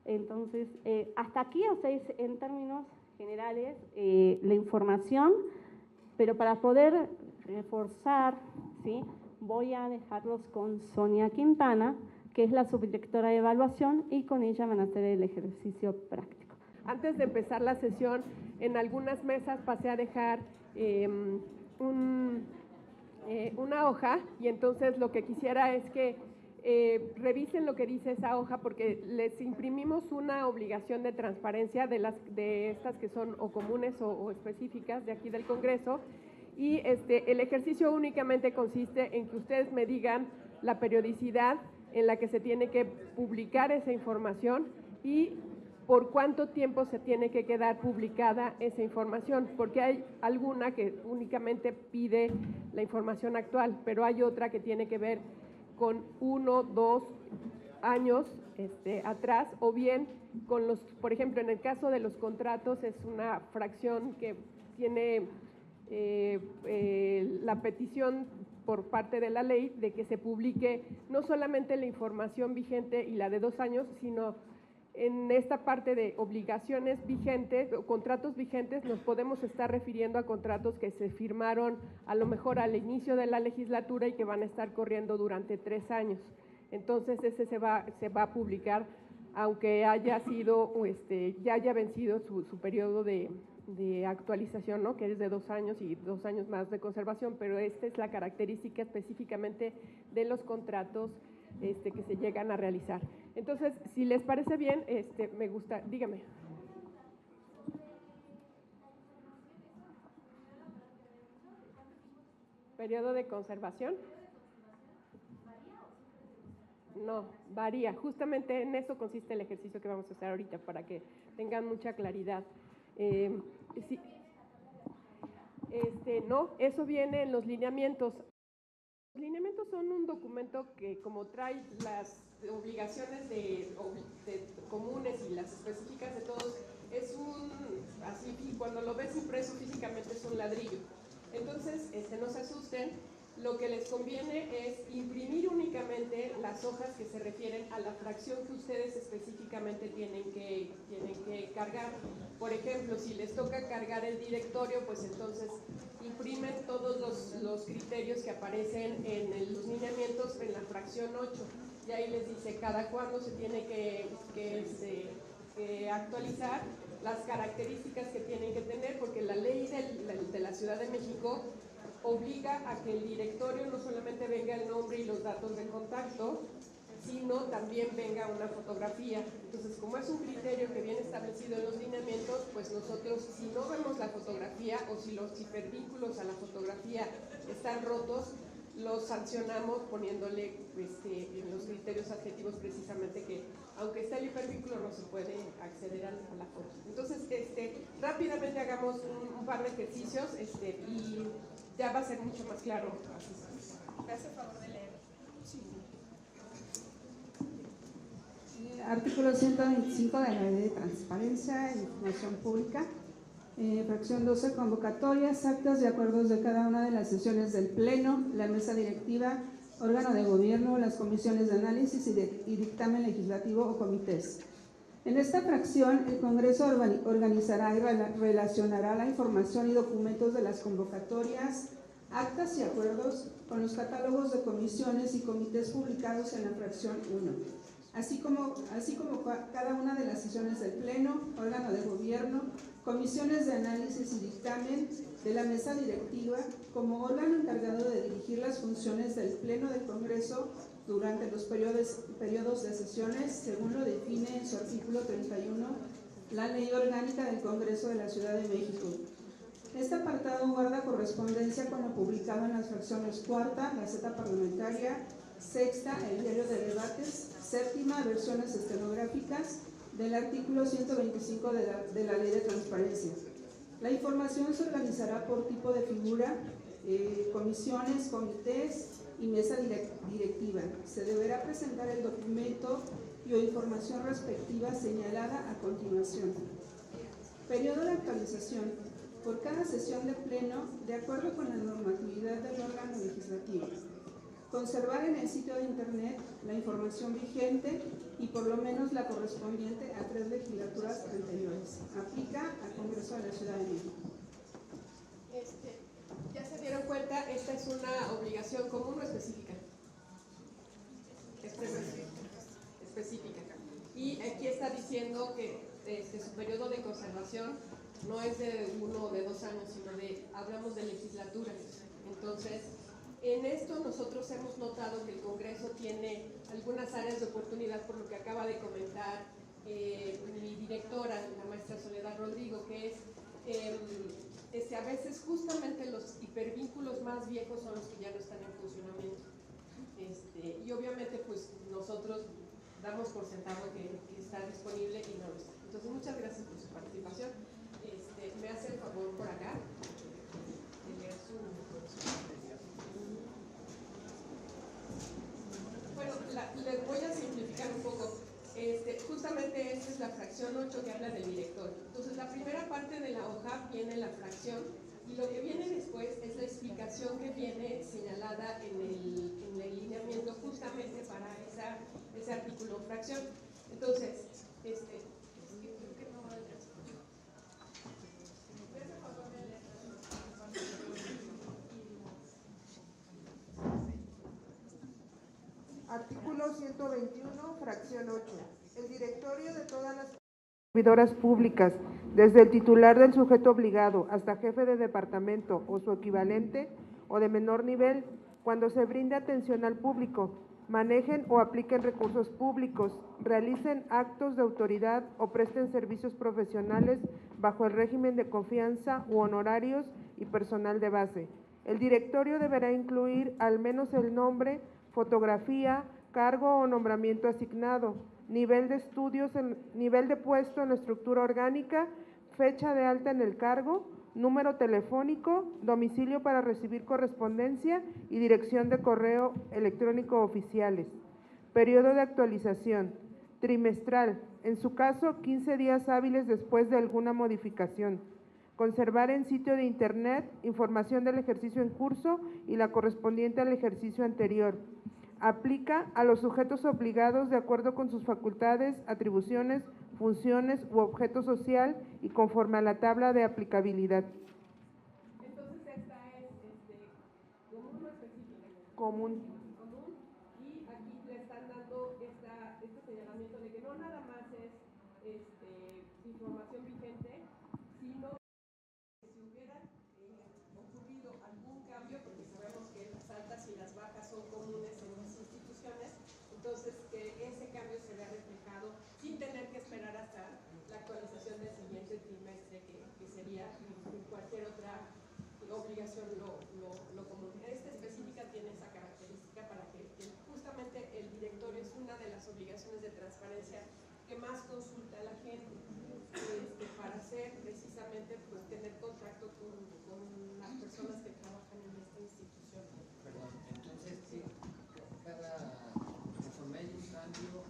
Entonces, hasta aquí, es en términos generales la información, pero para poder reforzar, ¿sí?, voy a dejarlos con Sonia Quintana, que es la subdirectora de evaluación, y con ella van a hacer el ejercicio práctico. Antes de empezar la sesión, en algunas mesas pasé a dejar una hoja, y entonces lo que quisiera es que revisen lo que dice esa hoja, porque les imprimimos una obligación de transparencia de estas que son o comunes o específicas de aquí del Congreso, Y el ejercicio únicamente consiste en que ustedes me digan la periodicidad en la que se tiene que publicar esa información y por cuánto tiempo se tiene que quedar publicada esa información, porque hay alguna que únicamente pide la información actual, pero hay otra que tiene que ver con 1, 2 años atrás, o bien con los, por ejemplo, en el caso de los contratos es una fracción que tiene la petición por parte de la ley de que se publique no solamente la información vigente y la de 2 años, sino en esta parte de obligaciones vigentes o contratos vigentes nos podemos estar refiriendo a contratos que se firmaron a lo mejor al inicio de la legislatura y que van a estar corriendo durante 3 años. Entonces ese se va a publicar aunque haya sido, ya haya vencido su periodo de actualización, ¿no? Que es de 2 años y 2 años más de conservación, pero esta es la característica específicamente de los contratos que se llegan a realizar. Entonces, si les parece bien, me gusta, dígame. ¿Periodo de conservación? No, varía. Justamente en eso consiste el ejercicio que vamos a hacer ahorita, para que tengan mucha claridad. Sí. No, eso viene en los lineamientos. Los lineamientos son un documento que, como trae las obligaciones comunes y las específicas de todos, es así, cuando lo ves impreso físicamente es un ladrillo. Entonces, no se asusten, lo que les conviene es imprimir únicamente las hojas que se refieren a la fracción que ustedes específicamente tienen que cargar. Por ejemplo, si les toca cargar el directorio, pues entonces imprimen todos los criterios que aparecen en los lineamientos en la fracción 8. Y ahí les dice cada cuándo se tiene que actualizar, las características que tienen que tener, porque la ley de la Ciudad de México obliga a que el directorio no solamente venga el nombre y los datos de contacto, sino también venga una fotografía. Entonces, como es un criterio que viene establecido en los lineamientos, pues nosotros, si no vemos la fotografía o si los hipervínculos a la fotografía están rotos, los sancionamos poniéndole en los criterios adjetivos precisamente que, aunque está el hipervínculo, no se puede acceder a la foto. Entonces, rápidamente hagamos un par de ejercicios y ya va a ser mucho más claro. ¿Me hace el favor de leer? Sí. Artículo 125 de la Ley de Transparencia e Información Pública. Fracción 12, convocatorias, actas y acuerdos de cada una de las sesiones del Pleno, la mesa directiva, órgano de gobierno, las comisiones de análisis y dictamen legislativo o comités. En esta fracción, el Congreso organizará y relacionará la información y documentos de las convocatorias, actas y acuerdos con los catálogos de comisiones y comités publicados en la fracción 1, así como cada una de las sesiones del Pleno, órgano de gobierno, comisiones de análisis y dictamen de la mesa directiva como órgano encargado de dirigir las funciones del Pleno del Congreso durante los periodos de sesiones, según lo define en su artículo 31, la Ley Orgánica del Congreso de la Ciudad de México. Este apartado guarda correspondencia con lo publicado en las fracciones cuarta, Gaceta Parlamentaria, sexta, el Diario de Debates, séptima, versiones estenográficas del artículo 125 de la Ley de Transparencia. La información se organizará por tipo de figura, comisiones, comités y mesa directiva. Se deberá presentar el documento y o información respectiva señalada a continuación. Periodo de actualización. Por cada sesión de pleno, de acuerdo con la normatividad del órgano legislativo. Conservar en el sitio de internet la información vigente y por lo menos la correspondiente a 3 legislaturas anteriores. Aplica al Congreso de la Ciudad de México. ¿Ya se dieron cuenta? ¿Esta es una obligación común o específica? Específica. Y aquí está diciendo que su periodo de conservación no es de 1 o de 2 años, sino hablamos de legislaturas. Entonces, en esto nosotros hemos notado que el Congreso tiene algunas áreas de oportunidad, por lo que acaba de comentar mi directora, la maestra Soledad Rodrigo, que es a veces justamente los hipervínculos más viejos son los que ya no están en funcionamiento. Y obviamente pues nosotros damos por sentado que está disponible y no lo está. Entonces muchas gracias por su participación. Me hace el favor por acá de leer su... Bueno, les voy a simplificar un poco. Justamente esta es la fracción 8 que habla del directorio. Entonces la primera parte de la hoja viene la fracción y lo que viene después es la explicación que viene señalada en el lineamiento justamente para ese artículo fracción. Entonces, creo que no va a alcanzar. Artículo 121, fracción 8. El directorio de todas las servidoras públicas, desde el titular del sujeto obligado hasta jefe de departamento o su equivalente o de menor nivel, cuando se brinde atención al público, manejen o apliquen recursos públicos, realicen actos de autoridad o presten servicios profesionales bajo el régimen de confianza u honorarios y personal de base. El directorio deberá incluir al menos el nombre, fotografía, cargo o nombramiento asignado, nivel de estudios, nivel de puesto en la estructura orgánica, fecha de alta en el cargo, número telefónico, domicilio para recibir correspondencia y dirección de correo electrónico oficiales. Periodo de actualización, trimestral, en su caso 15 días hábiles después de alguna modificación. Conservar en sitio de internet información del ejercicio en curso y la correspondiente al ejercicio anterior. Aplica a los sujetos obligados de acuerdo con sus facultades, atribuciones, funciones u objeto social y conforme a la tabla de aplicabilidad. Entonces esta es común o específica. Común. Y aquí le están dando este señalamiento de que no nada más es información vigente, sino que si hubiera ocurrido algún cambio, porque sabemos que las altas y las bajas son comunes en las instituciones, entonces que ese cambio se vea reflejado sin tener que esperar hasta la actualización del siguiente trimestre, que sería cualquier otra obligación lo común. Esta específica tiene esa característica para que justamente el directorio es una de las obligaciones de transparencia que más consulta a la gente para hacer precisamente pues tener contacto con las personas que trabajan en esta institución. Perdón, entonces sí, conforme hay un cambio,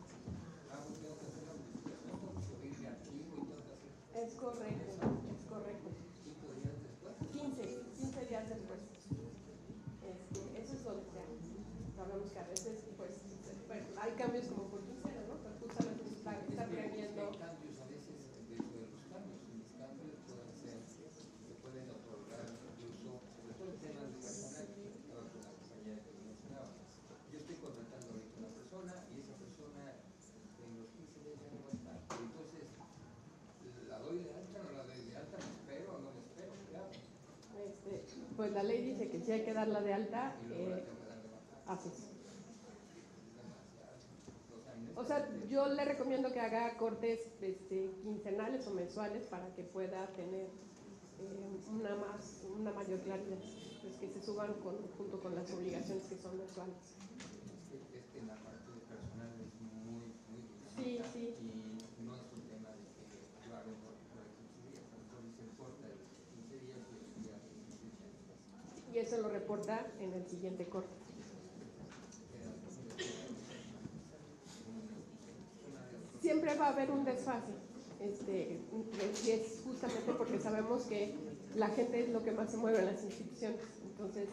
tengo que hacer la modificación, tengo que subir mi archivo y tengo que hacer. Es correcto, es correcto. 5 días después. 15 días después. Eso es donde sabemos que a veces pues bueno, hay cambios como por quincena, ¿no? Pero justamente está previendo. Hay cambios a veces dentro de los cambios. Los cambios pueden ser, se pueden otorgar incluso, sobre todo en temas de personal, que estaba con la compañía que mencionaba. Yo estoy contratando ahorita a una persona y esa persona en los 15 días ya no va a estar. Entonces, ¿la doy de alta o no la doy de alta? ¿Me espero o no me espero? Claro. Pues la ley dice que sí hay que darla de alta. Y luego la tengo que dar de baja. Así es. O sea, yo le recomiendo que haga cortes quincenales o mensuales para que pueda tener una mayor claridad, pues que se suban junto con las obligaciones que son mensuales. Es que la parte de personal es muy Sí, dinámica, sí. y no es un tema de que yo hago por 15 días, a lo mejor se importa de 15 días y el día de 15 días. Y eso lo reporta en el siguiente corte. Siempre va a haber un desfase, y es justamente porque sabemos que la gente es lo que más se mueve en las instituciones. Entonces,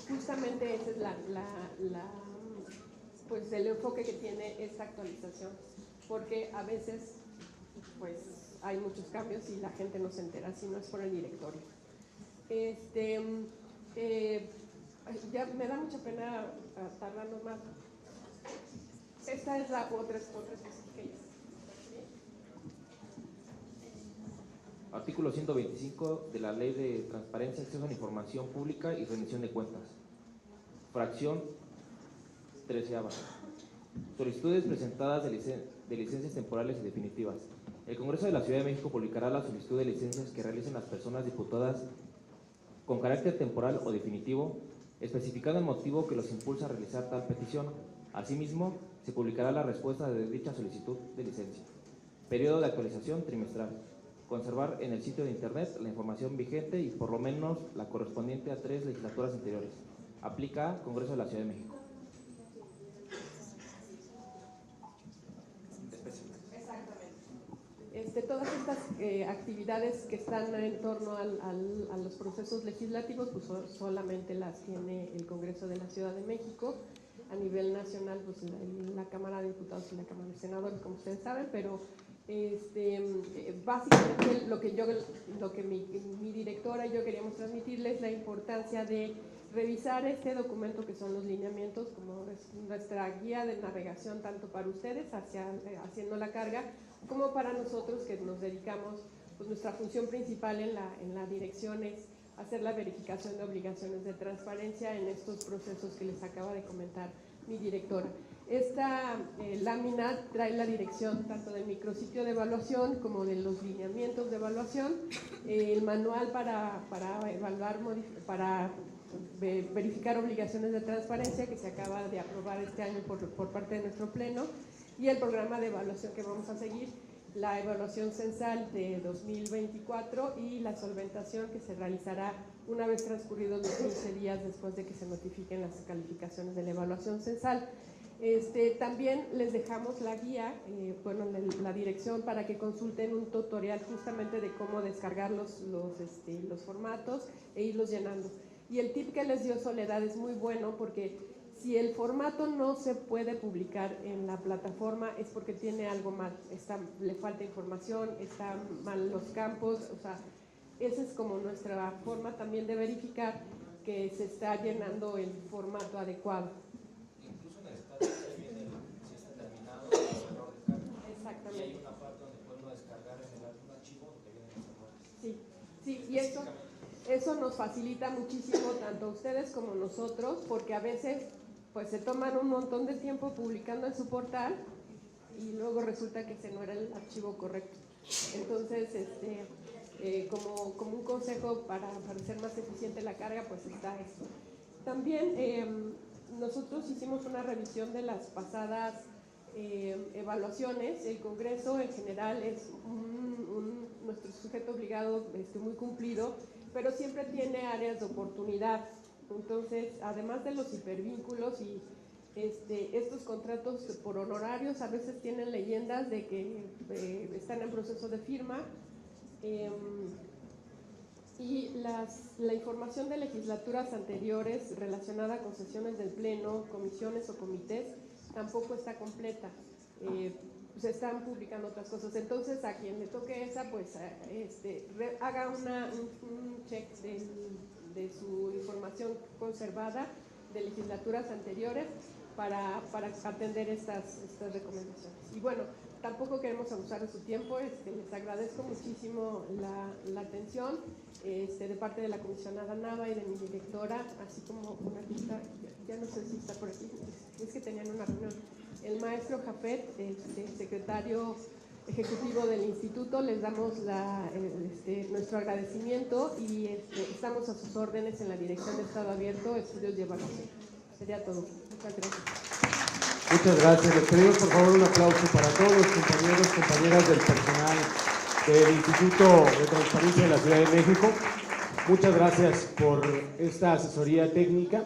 justamente ese es pues el enfoque que tiene esta actualización, porque a veces pues hay muchos cambios y la gente no se entera si no es por el directorio. Ya me da mucha pena tardarnos más. Esta es la otra específica. Artículo 125 de la Ley de Transparencia, Acceso a la Información Pública y Rendición de Cuentas. Fracción 13ª. Solicitudes presentadas de licencias temporales y definitivas. El Congreso de la Ciudad de México publicará la solicitud de licencias que realicen las personas diputadas con carácter temporal o definitivo, especificando el motivo que los impulsa a realizar tal petición. Asimismo, se publicará la respuesta de dicha solicitud de licencia. Periodo de actualización trimestral. Conservar en el sitio de Internet la información vigente y por lo menos la correspondiente a 3 legislaturas anteriores. Aplica a Congreso de la Ciudad de México. Todas estas actividades que están en torno a los procesos legislativos, pues solamente las tiene el Congreso de la Ciudad de México. A nivel nacional, pues la Cámara de Diputados y la Cámara de Senadores, como ustedes saben, pero básicamente lo que mi directora y yo queríamos transmitirles la importancia de revisar este documento que son los lineamientos, como es nuestra guía de navegación tanto para ustedes haciendo la carga, como para nosotros que nos dedicamos, pues nuestra función principal en la dirección es hacer la verificación de obligaciones de transparencia en estos procesos que les acaba de comentar mi directora. Esta lámina trae la dirección tanto del micrositio de evaluación como de los lineamientos de evaluación, el manual para evaluar, para verificar obligaciones de transparencia que se acaba de aprobar este año por parte de nuestro pleno, y el programa de evaluación que vamos a seguir, la evaluación censal de 2024 y la solventación que se realizará una vez transcurridos los 15 días después de que se notifiquen las calificaciones de la evaluación censal. También les dejamos la guía, la dirección para que consulten un tutorial justamente de cómo descargar los formatos e irlos llenando. Y el tip que les dio Soledad es muy bueno porque si el formato no se puede publicar en la plataforma es porque tiene algo mal, le falta información, están mal los campos, o sea, esa es como nuestra forma también de verificar que se está llenando el formato adecuado. Incluso en el espacio viene si está terminado o error de carga. Exactamente. Y hay una parte donde puede uno descargar en un archivo donde vienen los errores. Sí, y eso nos facilita muchísimo tanto a ustedes como a nosotros, porque a veces pues se toman un montón de tiempo publicando en su portal y luego resulta que ese no era el archivo correcto. Entonces, como un consejo para hacer más eficiente la carga, pues está esto. También nosotros hicimos una revisión de las pasadas evaluaciones. El Congreso en general es nuestro sujeto obligado muy cumplido, pero siempre tiene áreas de oportunidad. Entonces, además de los hipervínculos y estos contratos por honorarios, a veces tienen leyendas de que están en proceso de firma, y la información de legislaturas anteriores relacionada con sesiones del Pleno, comisiones o comités tampoco está completa. Se están publicando otras cosas. Entonces, a quien le toque esa, pues haga un check de su información conservada de legislaturas anteriores para atender estas recomendaciones. Y bueno, tampoco queremos abusar de su tiempo, les agradezco muchísimo la atención de parte de la comisionada Nava y de mi directora, así como una pista, ya no sé si está por aquí, es que tenían una reunión, el maestro Jafet, secretario ejecutivo del instituto. Les damos nuestro agradecimiento y estamos a sus órdenes en la Dirección de Estado Abierto, Estudios y Evaluación. Sería todo. Muchas gracias. Muchas gracias. Les pedimos por favor un aplauso para todos los compañeros, compañeras del personal del Instituto de Transparencia de la Ciudad de México. Muchas gracias por esta asesoría técnica.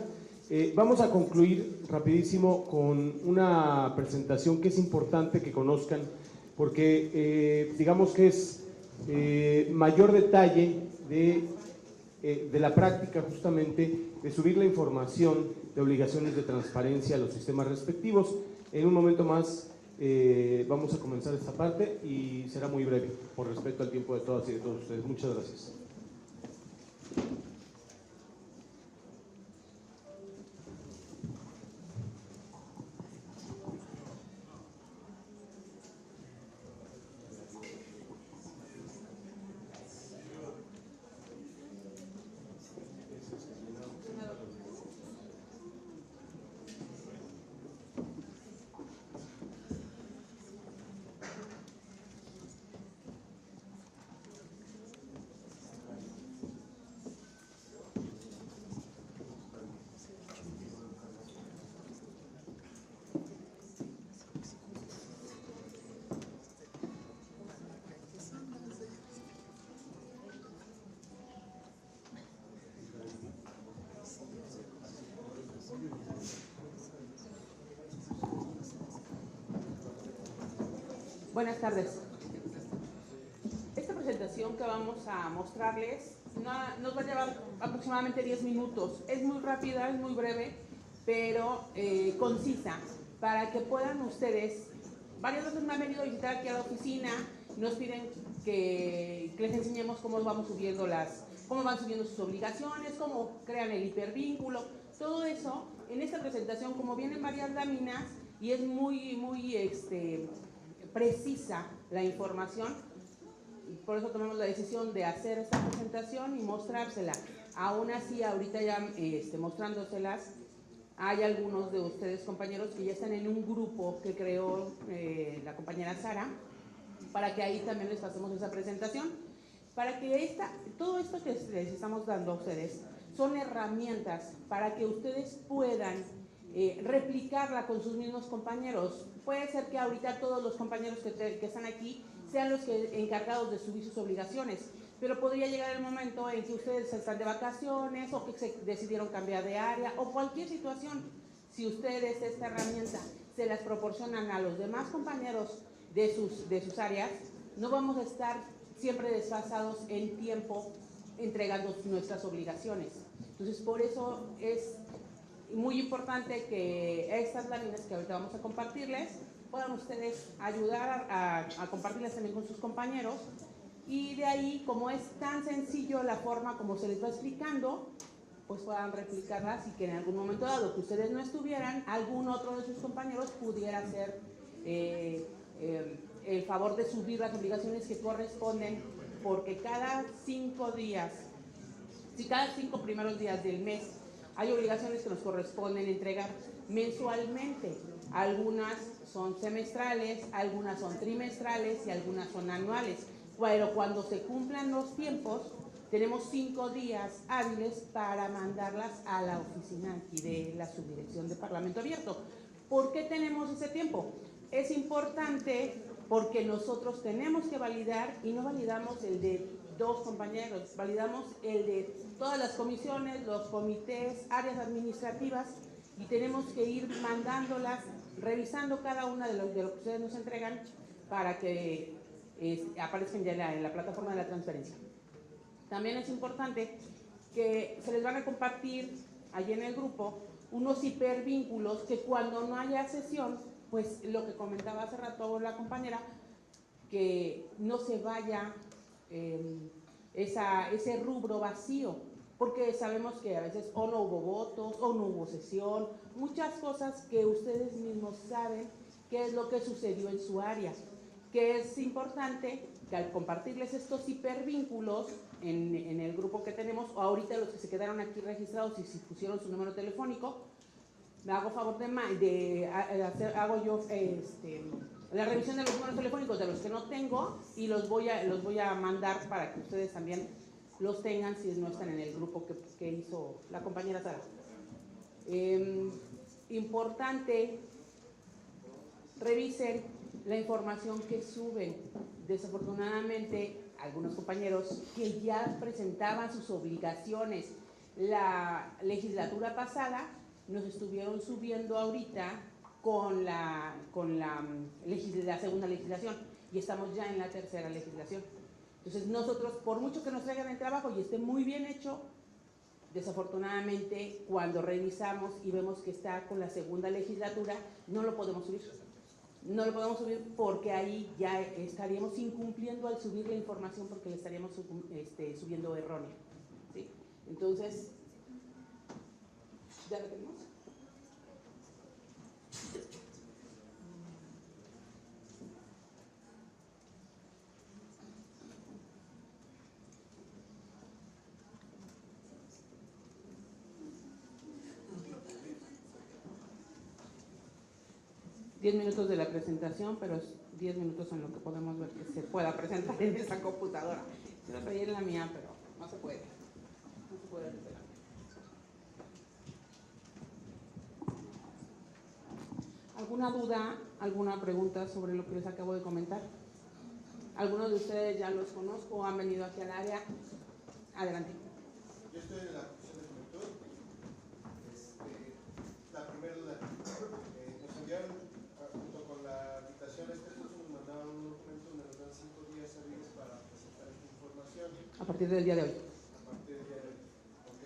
Vamos a concluir rapidísimo con una presentación que es importante que conozcan, porque digamos que es mayor detalle de la práctica justamente de subir la información de obligaciones de transparencia a los sistemas respectivos. En un momento más vamos a comenzar esta parte y será muy breve por respeto al tiempo de todas y de todos ustedes. Muchas gracias. Buenas tardes. Esta presentación que vamos a mostrarles nos va a llevar aproximadamente 10 minutos. Es muy rápida, es muy breve, pero concisa, para que puedan ustedes, varias veces me han venido a visitar aquí a la oficina, nos piden que les enseñemos cómo van subiendo sus obligaciones, cómo crean el hipervínculo, todo eso. En esta presentación, como vienen varias láminas y es muy precisa la información, por eso tomamos la decisión de hacer esta presentación y mostrársela. Aún así, ahorita ya mostrándoselas, hay algunos de ustedes, compañeros, que ya están en un grupo que creó la compañera Sara, para que ahí también les pasemos esa presentación, para que todo esto que les estamos dando a ustedes son herramientas para que ustedes puedan replicarla con sus mismos compañeros. Puede ser que ahorita todos los compañeros que están aquí sean los encargados de subir sus obligaciones, pero podría llegar el momento en que ustedes están de vacaciones o que se decidieron cambiar de área o cualquier situación. Si ustedes esta herramienta se las proporcionan a los demás compañeros de sus áreas, no vamos a estar siempre desfasados en tiempo entregando nuestras obligaciones. Entonces, por eso es muy importante que estas láminas que ahorita vamos a compartirles, puedan ustedes ayudar a compartirlas también con sus compañeros, y de ahí, como es tan sencillo la forma como se les va explicando, pues puedan replicarlas y que en algún momento dado que ustedes no estuvieran, algún otro de sus compañeros pudiera hacer el favor de subir las obligaciones que corresponden, porque cada 5 días, si cada 5 primeros días del mes hay obligaciones que nos corresponden entregar mensualmente. Algunas son semestrales, algunas son trimestrales y algunas son anuales. Pero cuando se cumplan los tiempos, tenemos 5 días hábiles para mandarlas a la oficina aquí de la Subdirección de Parlamento Abierto. ¿Por qué tenemos ese tiempo? Es importante porque nosotros tenemos que validar, y no validamos el de 2 compañeros, validamos el de todas las comisiones, los comités, áreas administrativas, y tenemos que ir mandándolas, revisando cada una de lo que ustedes nos entregan para que aparezcan ya en la plataforma de la transferencia. También es importante que se les van a compartir allí en el grupo unos hipervínculos que cuando no haya sesión, pues lo que comentaba hace rato la compañera, que no se vaya ese rubro vacío, porque sabemos que a veces o no hubo votos, o no hubo sesión, muchas cosas que ustedes mismos saben qué es lo que sucedió en su área, que es importante que al compartirles estos hipervínculos en el grupo que tenemos, o ahorita los que se quedaron aquí registrados y si pusieron su número telefónico, me hago favor hago yo la revisión de los números telefónicos de los que no tengo, y los voy a mandar para que ustedes también los tengan si no están en el grupo que hizo la compañera Sara. Importante, revisen la información que suben. Desafortunadamente, algunos compañeros que ya presentaban sus obligaciones la legislatura pasada, nos estuvieron subiendo ahorita con la segunda legislación, y estamos ya en la tercera legislación. Entonces nosotros, por mucho que nos traigan el trabajo y esté muy bien hecho, desafortunadamente cuando revisamos y vemos que está con la segunda legislatura, no lo podemos subir. No lo podemos subir porque ahí ya estaríamos incumpliendo al subir la información, porque le estaríamos subiendo errónea, ¿sí? Entonces, ¿ya lo tenemos? Diez minutos de la presentación, pero es 10 minutos en lo que podemos ver que se pueda presentar en esa computadora. Yo estoy en la mía, pero no se puede. No se puede revelar. ¿Alguna duda, alguna pregunta sobre lo que les acabo de comentar? ¿Algunos de ustedes ya los conozco o han venido aquí al área? Adelante. Yo estoy en la comisión de juventud. La primera duda. Nos enviaron, junto con la invitación, nos mandaron fracción. A partir del día de hoy. A partir del día de hoy. Ok.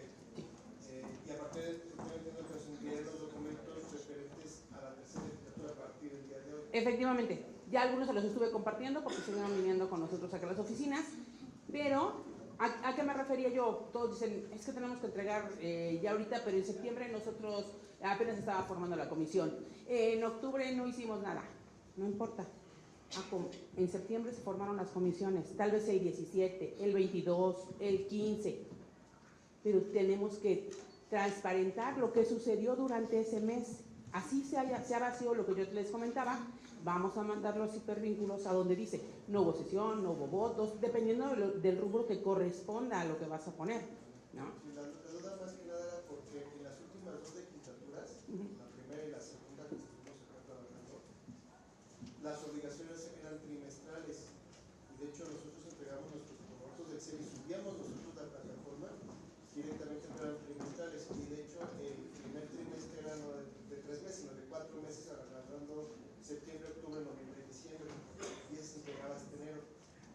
Y aparte, estoy entiendo que nos enviaron los documentos referentes a la tercera legislatura a partir del día de hoy. Efectivamente, ya algunos se los estuve compartiendo porque estuvieron viniendo con nosotros acá a las oficinas, pero ¿a qué me refería yo? Todos dicen, es que tenemos que entregar ya ahorita, pero en septiembre nosotros apenas estaba formando la comisión. En octubre no hicimos nada, no importa. En septiembre se formaron las comisiones, tal vez el 17, el 22, el 15, pero tenemos que transparentar lo que sucedió durante ese mes. Así se ha vacío lo que yo les comentaba, vamos a mandar los hipervínculos a donde dice no hubo sesión, no hubo votos, dependiendo del rubro que corresponda a lo que vas a poner, ¿no? La duda más que nada era porque en las últimas dos legislaturas, la primera y la segunda que estuvimos acá trabajando, las obligaciones eran trimestrales y de hecho nosotros entregamos nuestros formatos de Excel y subíamos nosotros la plataforma directamente, eran trimestrales y de hecho el primer trimestre era no de 3 meses, sino de 4 meses, agarrando septiembre, octubre, noviembre y diciembre, y es entregaba hasta enero.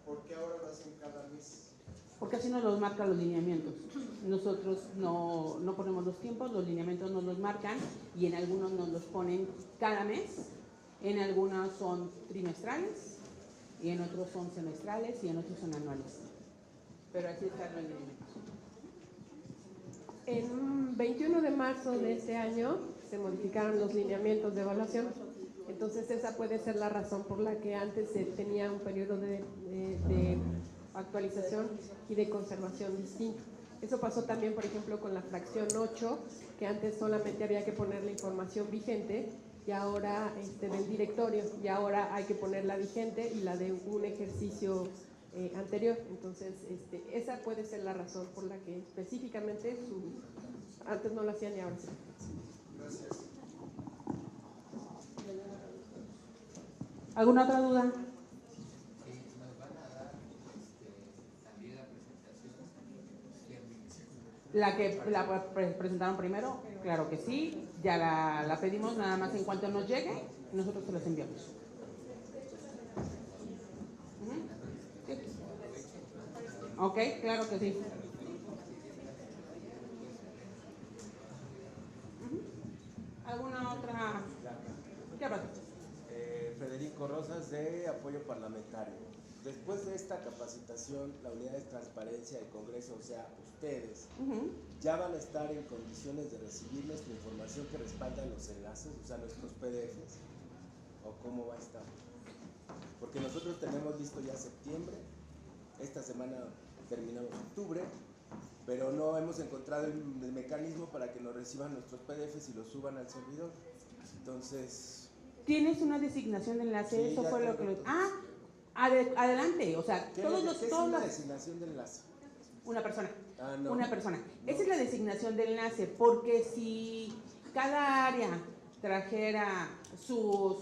¿Por qué ahora lo hacen cada mes? Porque así nos los marcan los lineamientos. Nosotros no ponemos los tiempos, los lineamientos nos los marcan y en algunos nos los ponen cada mes, en algunos son trimestrales y en otros son semestrales y en otros son anuales. Pero así están los lineamientos. En 21 de marzo de este año se modificaron los lineamientos de evaluación, entonces esa puede ser la razón por la que antes se tenía un periodo de actualización y de conservación distinto. Eso pasó también, por ejemplo, con la fracción 8, que antes solamente había que poner la información vigente y ahora del directorio, y ahora hay que poner la vigente y la de un ejercicio anterior. Entonces, esa puede ser la razón por la que específicamente antes no lo hacían y ahora sí. Gracias. ¿Alguna otra duda? ¿Nos van a dar también la presentación? La que la presentaron primero, claro que sí, ya la pedimos, nada más en cuanto nos llegue, nosotros se las enviamos. Sí. Ok, claro que sí. ¿Alguna otra? ¿Qué pasa? Federico Rosas, de Apoyo Parlamentario. Después de esta capacitación, la Unidad de Transparencia del Congreso, o sea, ustedes, ¿ya van a estar en condiciones de recibir nuestra información que respaldan los enlaces, o sea, nuestros PDFs? ¿O cómo va a estar? Porque nosotros tenemos listo ya septiembre, esta semana terminamos octubre, pero no hemos encontrado el mecanismo para que nos reciban nuestros PDFs y los suban al servidor. Entonces... ¿Tienes una designación de enlace? Sí, eso ya fue lo que... tengo. Adelante, o sea, ¿Qué todos es todos una los... designación de enlace? Una persona. Ah, no. Una persona. No. Esa es la designación de enlace, porque si cada área trajera su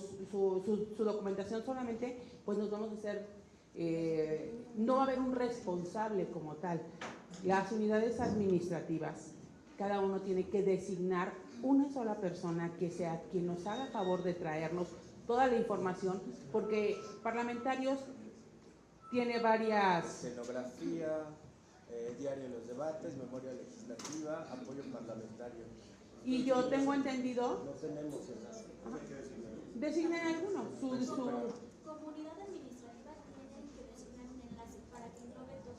documentación solamente, pues nos vamos a hacer, no va a haber un responsable como tal. Las unidades administrativas, cada uno tiene que designar una sola persona que sea quien nos haga favor de traernos toda la información, porque parlamentarios tiene varias... Escenografía, diario de los debates, memoria legislativa, apoyo parlamentario. Y yo tengo entendido... No tenemos enlace. Designen alguno. Comunidad administrativa tiene que designar un enlace para que englobe todos.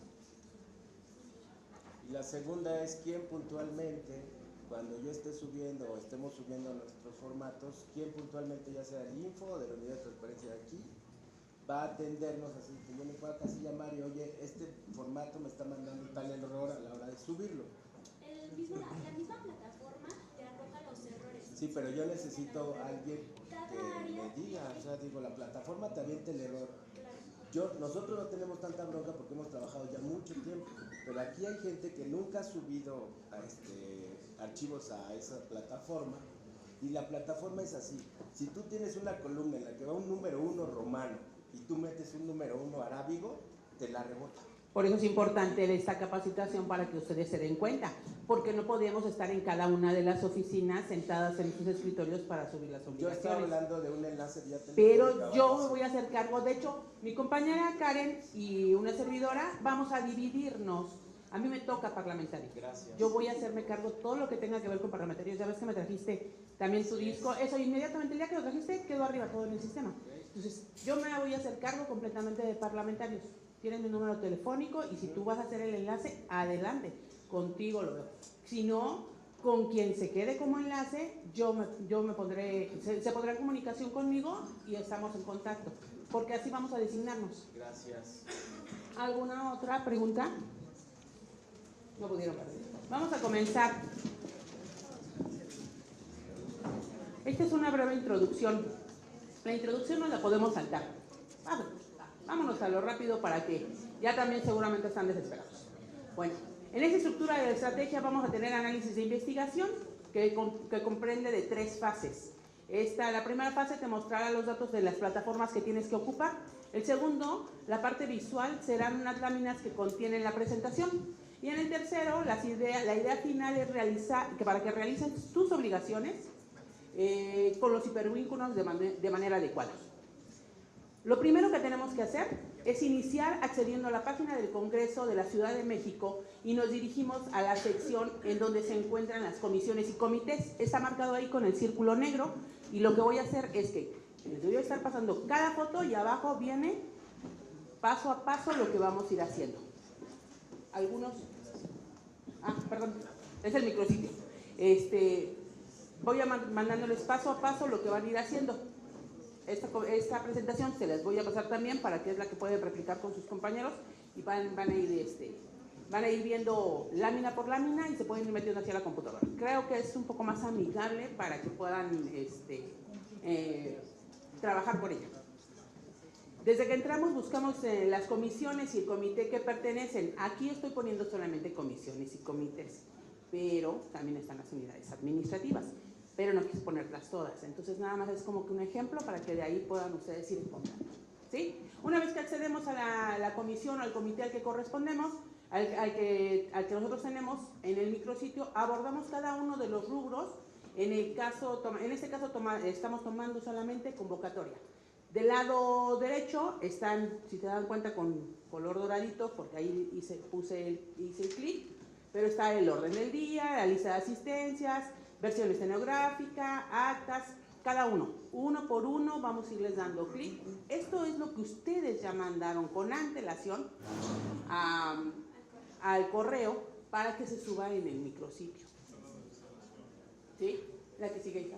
Y la segunda es quién puntualmente, cuando yo esté subiendo o estemos subiendo nuestros formatos, quién puntualmente, ya sea el info o de la unidad de transparencia de aquí, va a atendernos así, que yo me pueda casi llamar y oye, este formato me está mandando tal error a la hora de subirlo. La misma plataforma te arroja los errores. Sí, pero yo necesito a alguien que me diga, o sea, digo, la plataforma te avienta el error. Nosotros no tenemos tanta bronca porque hemos trabajado ya mucho tiempo, pero aquí hay gente que nunca ha subido archivos a esa plataforma y la plataforma es así. Si tú tienes una columna en la que va un número 1 romano y tú metes un número 1 arábigo, te la rebota. Por eso es importante esta capacitación para que ustedes se den cuenta, porque no podemos estar en cada una de las oficinas sentadas en sus escritorios para subir las obligaciones. Yo estaba hablando de un enlace vía telefónica. Pero yo me voy a hacer cargo, de hecho, mi compañera Karen y una servidora vamos a dividirnos. A mí me toca parlamentario. Gracias. Yo voy a hacerme cargo de todo lo que tenga que ver con parlamentarios. Ya ves que me trajiste también tu disco. Eso inmediatamente, el día que lo trajiste, quedó arriba todo en el sistema. Entonces, yo me voy a hacer cargo completamente de parlamentarios. Tienes mi número telefónico y si tú vas a hacer el enlace, adelante, contigo lo veo. Si no, con quien se quede como enlace, yo me pondré, se pondrá en comunicación conmigo y estamos en contacto, porque así vamos a designarnos. Gracias. ¿Alguna otra pregunta? No pudieron perder. Vamos a comenzar. Esta es una breve introducción. La introducción no la podemos saltar. Vámonos a lo rápido para que ya también seguramente están desesperados. Bueno, en esta estructura de la estrategia vamos a tener análisis de investigación que comprende de 3 fases. La primera fase te mostrará los datos de las plataformas que tienes que ocupar. El segundo, la parte visual, serán unas láminas que contienen la presentación. Y en el tercero, la idea final es que para que realices tus obligaciones con los hipervínculos de manera adecuada. Lo primero que tenemos que hacer es iniciar accediendo a la página del Congreso de la Ciudad de México y nos dirigimos a la sección en donde se encuentran las comisiones y comités. Está marcado ahí con el círculo negro y lo que voy a hacer es que les voy a estar pasando cada foto y abajo viene paso a paso lo que vamos a ir haciendo. Algunos... perdón, es el micrositio. Voy mandándoles paso a paso lo que van a ir haciendo. Esta presentación se les voy a pasar también para que es la que pueden replicar con sus compañeros y van a ir viendo lámina por lámina y se pueden ir metiendo hacia la computadora. Creo que es un poco más amigable para que puedan trabajar por ella. Desde que entramos buscamos las comisiones y el comité que pertenecen. Aquí estoy poniendo solamente comisiones y comités, pero también están las unidades administrativas. Pero no quise ponerlas todas, entonces nada más es como que un ejemplo para que de ahí puedan ustedes ir encontrando, ¿sí? Una vez que accedemos a la comisión o al comité al que correspondemos, al que nosotros tenemos en el micrositio, abordamos cada uno de los rubros. En este caso estamos tomando solamente convocatoria. Del lado derecho están, si te dan cuenta, con color doradito, porque ahí hice el clic, pero está el orden del día, la lista de asistencias, versión escenográfica, actas, cada uno por uno, vamos a irles dando clic. Esto es lo que ustedes ya mandaron con antelación al correo para que se suba en el micrositio. ¿Sí? La que sigue, hija.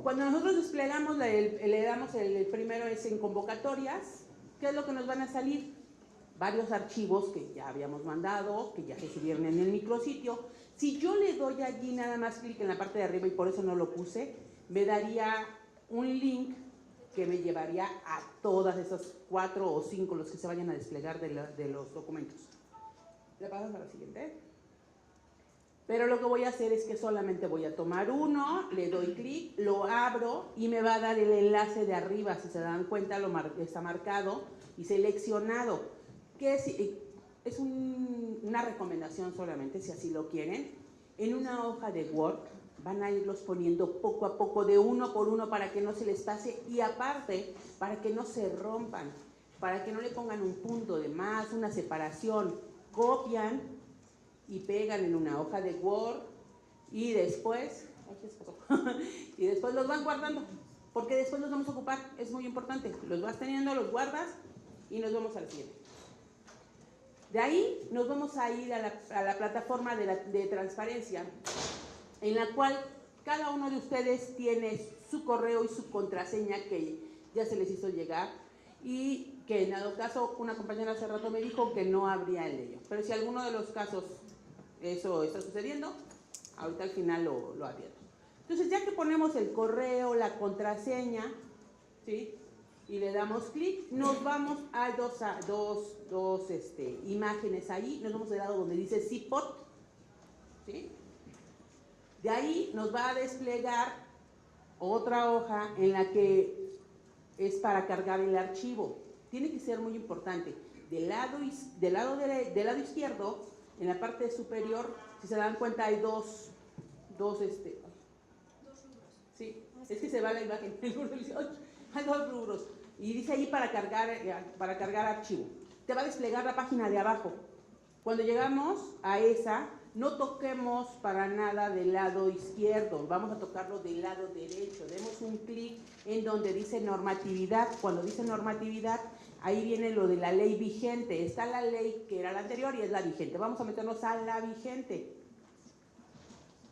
Cuando nosotros desplegamos, le damos el primero es en convocatorias. ¿Qué es lo que nos van a salir? Varios archivos que ya habíamos mandado, que ya se subieron en el micrositio. Si yo le doy allí nada más clic en la parte de arriba y por eso no lo puse, me daría un link que me llevaría a todas esas 4 o 5 los que se vayan a desplegar de los documentos. ¿Le pasas a la siguiente? Pero lo que voy a hacer es que solamente voy a tomar uno, le doy clic, lo abro y me va a dar el enlace de arriba. Si se dan cuenta, está marcado y seleccionado. Que es una recomendación solamente, si así lo quieren. En una hoja de Word van a irlos poniendo poco a poco, de uno por uno, para que no se les pase y aparte, para que no se rompan, para que no le pongan un punto de más, una separación. Copian y pegan en una hoja de Word y después los van guardando, porque después los vamos a ocupar, es muy importante. Los vas teniendo, los guardas y nos vamos al siguiente. De ahí nos vamos a ir a la plataforma de transparencia, en la cual cada uno de ustedes tiene su correo y su contraseña que ya se les hizo llegar y que en dado caso una compañera hace rato me dijo que no habría el de ello. Pero si alguno de los casos eso está sucediendo, ahorita al final lo advierto. Entonces ya que ponemos el correo, la contraseña, ¿sí?, y le damos clic, nos vamos a dos imágenes ahí, nos vamos al lado donde dice CIPOT, ¿sí? De ahí nos va a desplegar otra hoja en la que es para cargar el archivo. Tiene que ser muy importante. Del lado izquierdo, en la parte superior, si se dan cuenta, hay dos sí, es que se va la imagen, hay dos rubros, y dice ahí para cargar archivo. Te va a desplegar la página de abajo. Cuando llegamos a esa, no toquemos para nada del lado izquierdo, vamos a tocarlo del lado derecho. Demos un clic en donde dice normatividad. Cuando dice normatividad, ahí viene lo de la ley vigente. Está la ley que era la anterior y es la vigente. Vamos a meternos a la vigente.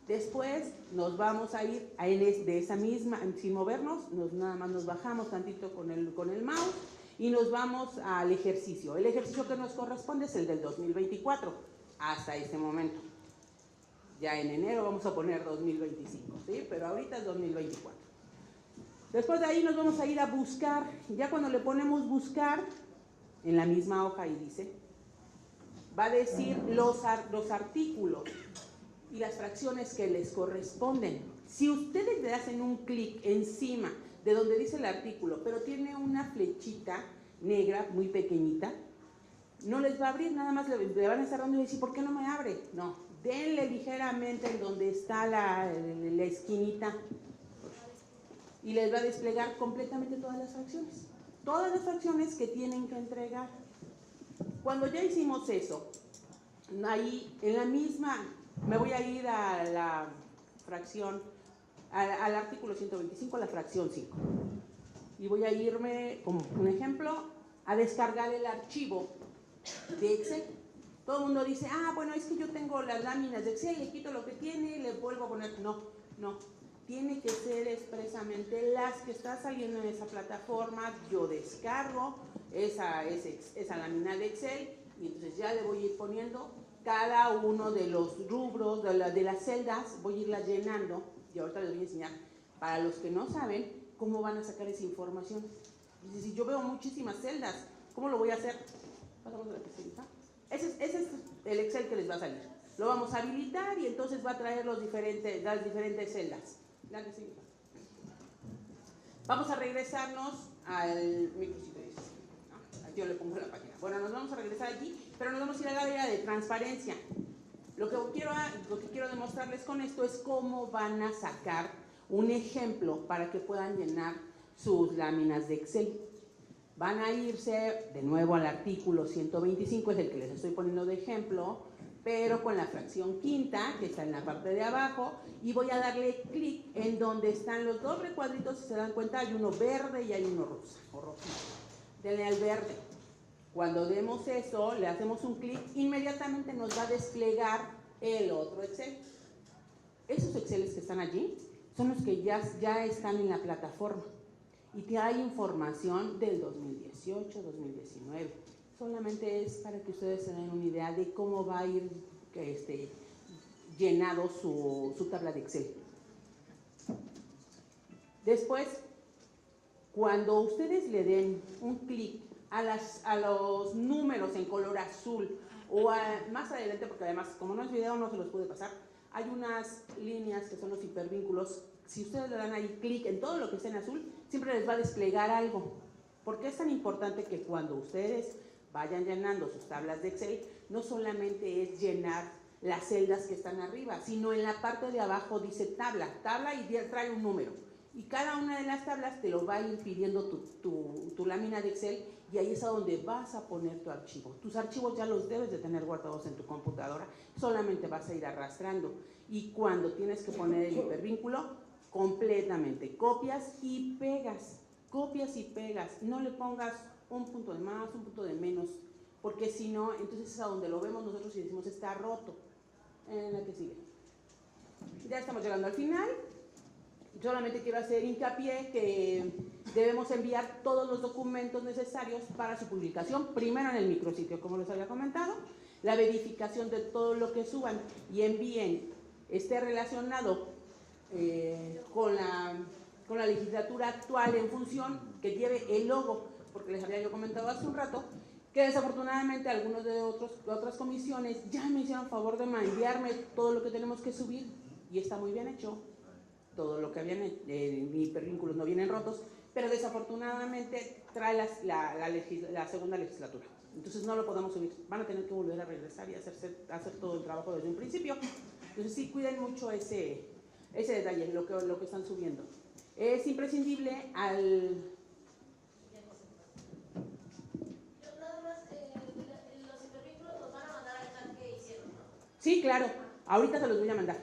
Después nos vamos a ir a de esa misma, sin movernos, nada más nos bajamos tantito con el mouse y nos vamos al ejercicio. El ejercicio que nos corresponde es el del 2024, hasta este momento. Ya en enero vamos a poner 2025, ¿sí? Pero ahorita es 2024. Después de ahí nos vamos a ir a buscar. Ya cuando le ponemos buscar, en la misma hoja ahí dice, va a decir los artículos y las fracciones que les corresponden. Si ustedes le hacen un clic encima de donde dice el artículo, pero tiene una flechita negra muy pequeñita, no les va a abrir, nada más le van a estar dando y decir, ¿por qué no me abre? No, denle ligeramente en donde está la esquinita y les va a desplegar completamente todas las fracciones que tienen que entregar. Cuando ya hicimos eso, ahí en la misma, me voy a ir a la fracción, al artículo 125, a la fracción 5. Y voy a irme, como un ejemplo, a descargar el archivo de Excel. Todo el mundo dice, bueno, es que yo tengo las láminas de Excel, le quito lo que tiene y le vuelvo a poner. No. Tiene que ser expresamente las que está saliendo en esa plataforma. Yo descargo esa lámina de Excel y entonces ya le voy a ir poniendo cada uno de los rubros, de las celdas, voy a irlas llenando. Y ahorita les voy a enseñar, para los que no saben, cómo van a sacar esa información. Si yo veo muchísimas celdas, ¿cómo lo voy a hacer? Pasamos a la pestañita. Ese es el Excel que les va a salir. Lo vamos a habilitar y entonces va a traer las diferentes celdas. Vamos a regresarnos al micrositio. Aquí yo le pongo la página. Bueno, nos vamos a regresar aquí, pero nos vamos a ir al área de transparencia. Lo que quiero demostrarles con esto es cómo van a sacar un ejemplo para que puedan llenar sus láminas de Excel. Van a irse de nuevo al artículo 125, es el que les estoy poniendo de ejemplo, pero con la fracción quinta, que está en la parte de abajo, y voy a darle clic en donde están los dos recuadritos. Si se dan cuenta, hay uno verde y hay uno rosa o rojito. Denle al verde. Cuando demos eso, le hacemos un clic, inmediatamente nos va a desplegar el otro Excel. Esos Exceles que están allí son los que ya están en la plataforma y que hay información del 2018, 2019. Solamente es para que ustedes se den una idea de cómo va a ir llenado su tabla de Excel. Después, cuando ustedes le den un clic a los números en color azul o más adelante, porque además como no es video no se los puede pasar, hay unas líneas que son los hipervínculos. Si ustedes le dan ahí clic en todo lo que está en azul, siempre les va a desplegar algo. ¿Por qué es tan importante que cuando ustedes vayan llenando sus tablas de Excel, no solamente es llenar las celdas que están arriba, sino en la parte de abajo dice tabla y trae un número? Y cada una de las tablas te lo va a ir pidiendo tu lámina de Excel, y ahí es a donde vas a poner tu archivo. Tus archivos ya los debes de tener guardados en tu computadora, solamente vas a ir arrastrando. Y cuando tienes que poner el hipervínculo, completamente copias y pegas. No le pongas un punto de más, un punto de menos, porque si no, entonces es a donde lo vemos nosotros y decimos está roto. En la que sigue. Ya estamos llegando al final. Solamente quiero hacer hincapié que debemos enviar todos los documentos necesarios para su publicación, primero en el micrositio, como les había comentado, la verificación de todo lo que suban y envíen esté relacionado con la legislatura actual en función, que lleve el logo, porque les había yo comentado hace un rato que desafortunadamente algunos de otras comisiones ya me hicieron favor de enviarme todo lo que tenemos que subir y está muy bien hecho. Todo lo que habían hipervínculos no vienen rotos, pero desafortunadamente trae la segunda legislatura. Entonces no lo podemos subir, van a tener que volver a regresar y hacer todo el trabajo desde un principio. Entonces sí, cuiden mucho ese detalle, lo que están subiendo. Es imprescindible al... Sí, claro, ahorita se los voy a mandar.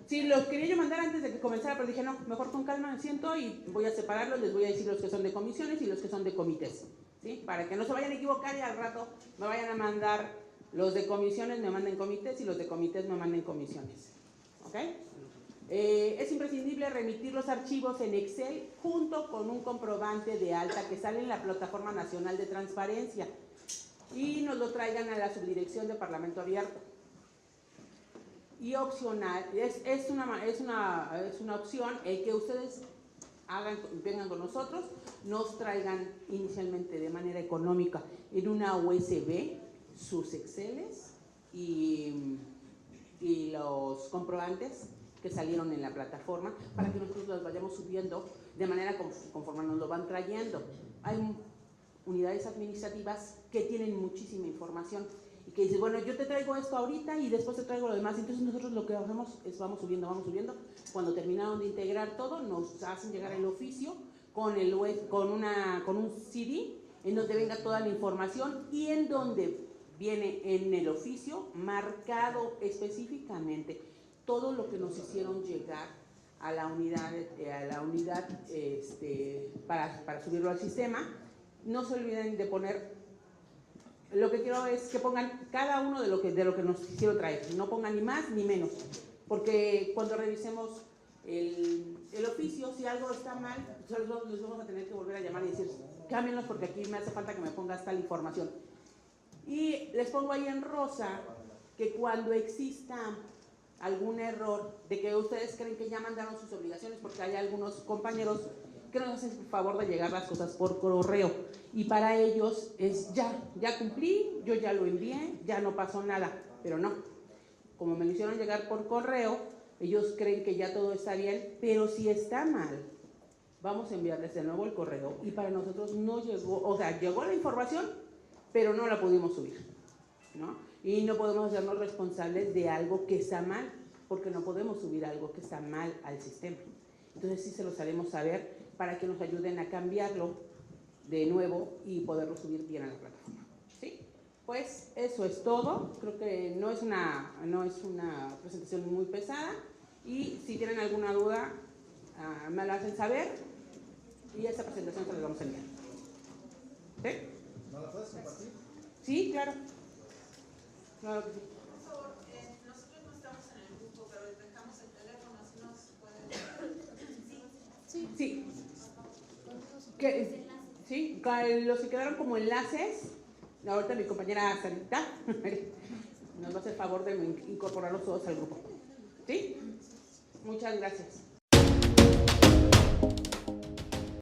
Sí, los quería yo mandar antes de que comenzara, pero dije no, mejor con calma me siento y voy a separarlos, les voy a decir los que son de comisiones y los que son de comités, ¿sí? Para que no se vayan a equivocar y al rato me vayan a mandar los de comisiones, me manden comités y los de comités me manden comisiones, ¿ok? Es imprescindible remitir los archivos en Excel junto con un comprobante de alta que sale en la Plataforma Nacional de Transparencia y nos lo traigan a la subdirección de Parlamento Abierto. Y opcional, es una opción el que ustedes vengan con nosotros, nos traigan inicialmente de manera económica en una USB sus Exceles y los comprobantes que salieron en la plataforma para que nosotros los vayamos subiendo de manera conforme nos lo van trayendo. Hay unidades administrativas que tienen muchísima información y que dice, bueno, yo te traigo esto ahorita y después te traigo lo demás. Entonces nosotros lo que hacemos es vamos subiendo. Cuando terminaron de integrar todo, nos hacen llegar el oficio con un CD en donde venga toda la información y en donde viene en el oficio marcado específicamente todo lo que nos hicieron llegar a la unidad para subirlo al sistema. No se olviden de poner. Lo que quiero es que pongan cada uno de lo que nos hicieron traer, no pongan ni más ni menos, porque cuando revisemos el oficio, si algo está mal, nosotros les vamos a tener que volver a llamar y decir, cámbienlos porque aquí me hace falta que me pongas tal información. Y les pongo ahí en rosa que cuando exista algún error de que ustedes creen que ya mandaron sus obligaciones, porque hay algunos compañeros que nos hacen el favor de llegar las cosas por correo y para ellos es ya cumplí, yo ya lo envié, ya no pasó nada, pero no, como me lo hicieron llegar por correo, ellos creen que ya todo está bien, pero si está mal, vamos a enviarles de nuevo el correo y para nosotros no llegó, o sea, llegó la información, pero no la pudimos subir, ¿no? Y no podemos hacernos responsables de algo que está mal, porque no podemos subir algo que está mal al sistema. Entonces sí se los haremos saber para que nos ayuden a cambiarlo de nuevo y poderlo subir bien a la plataforma. ¿Sí? Pues eso es todo. Creo que no es una presentación muy pesada y si tienen alguna duda me lo hacen saber y esta presentación se la vamos a enviar. ¿Sí? ¿No la puedes compartir? Sí, claro. Claro que sí. Por favor, nosotros no estamos en el grupo, pero les dejamos el teléfono, así nos pueden... Sí. Sí, los que quedaron como enlaces, ahorita mi compañera Sarita nos va a hacer favor de incorporarlos todos al grupo. ¿Sí? Muchas gracias.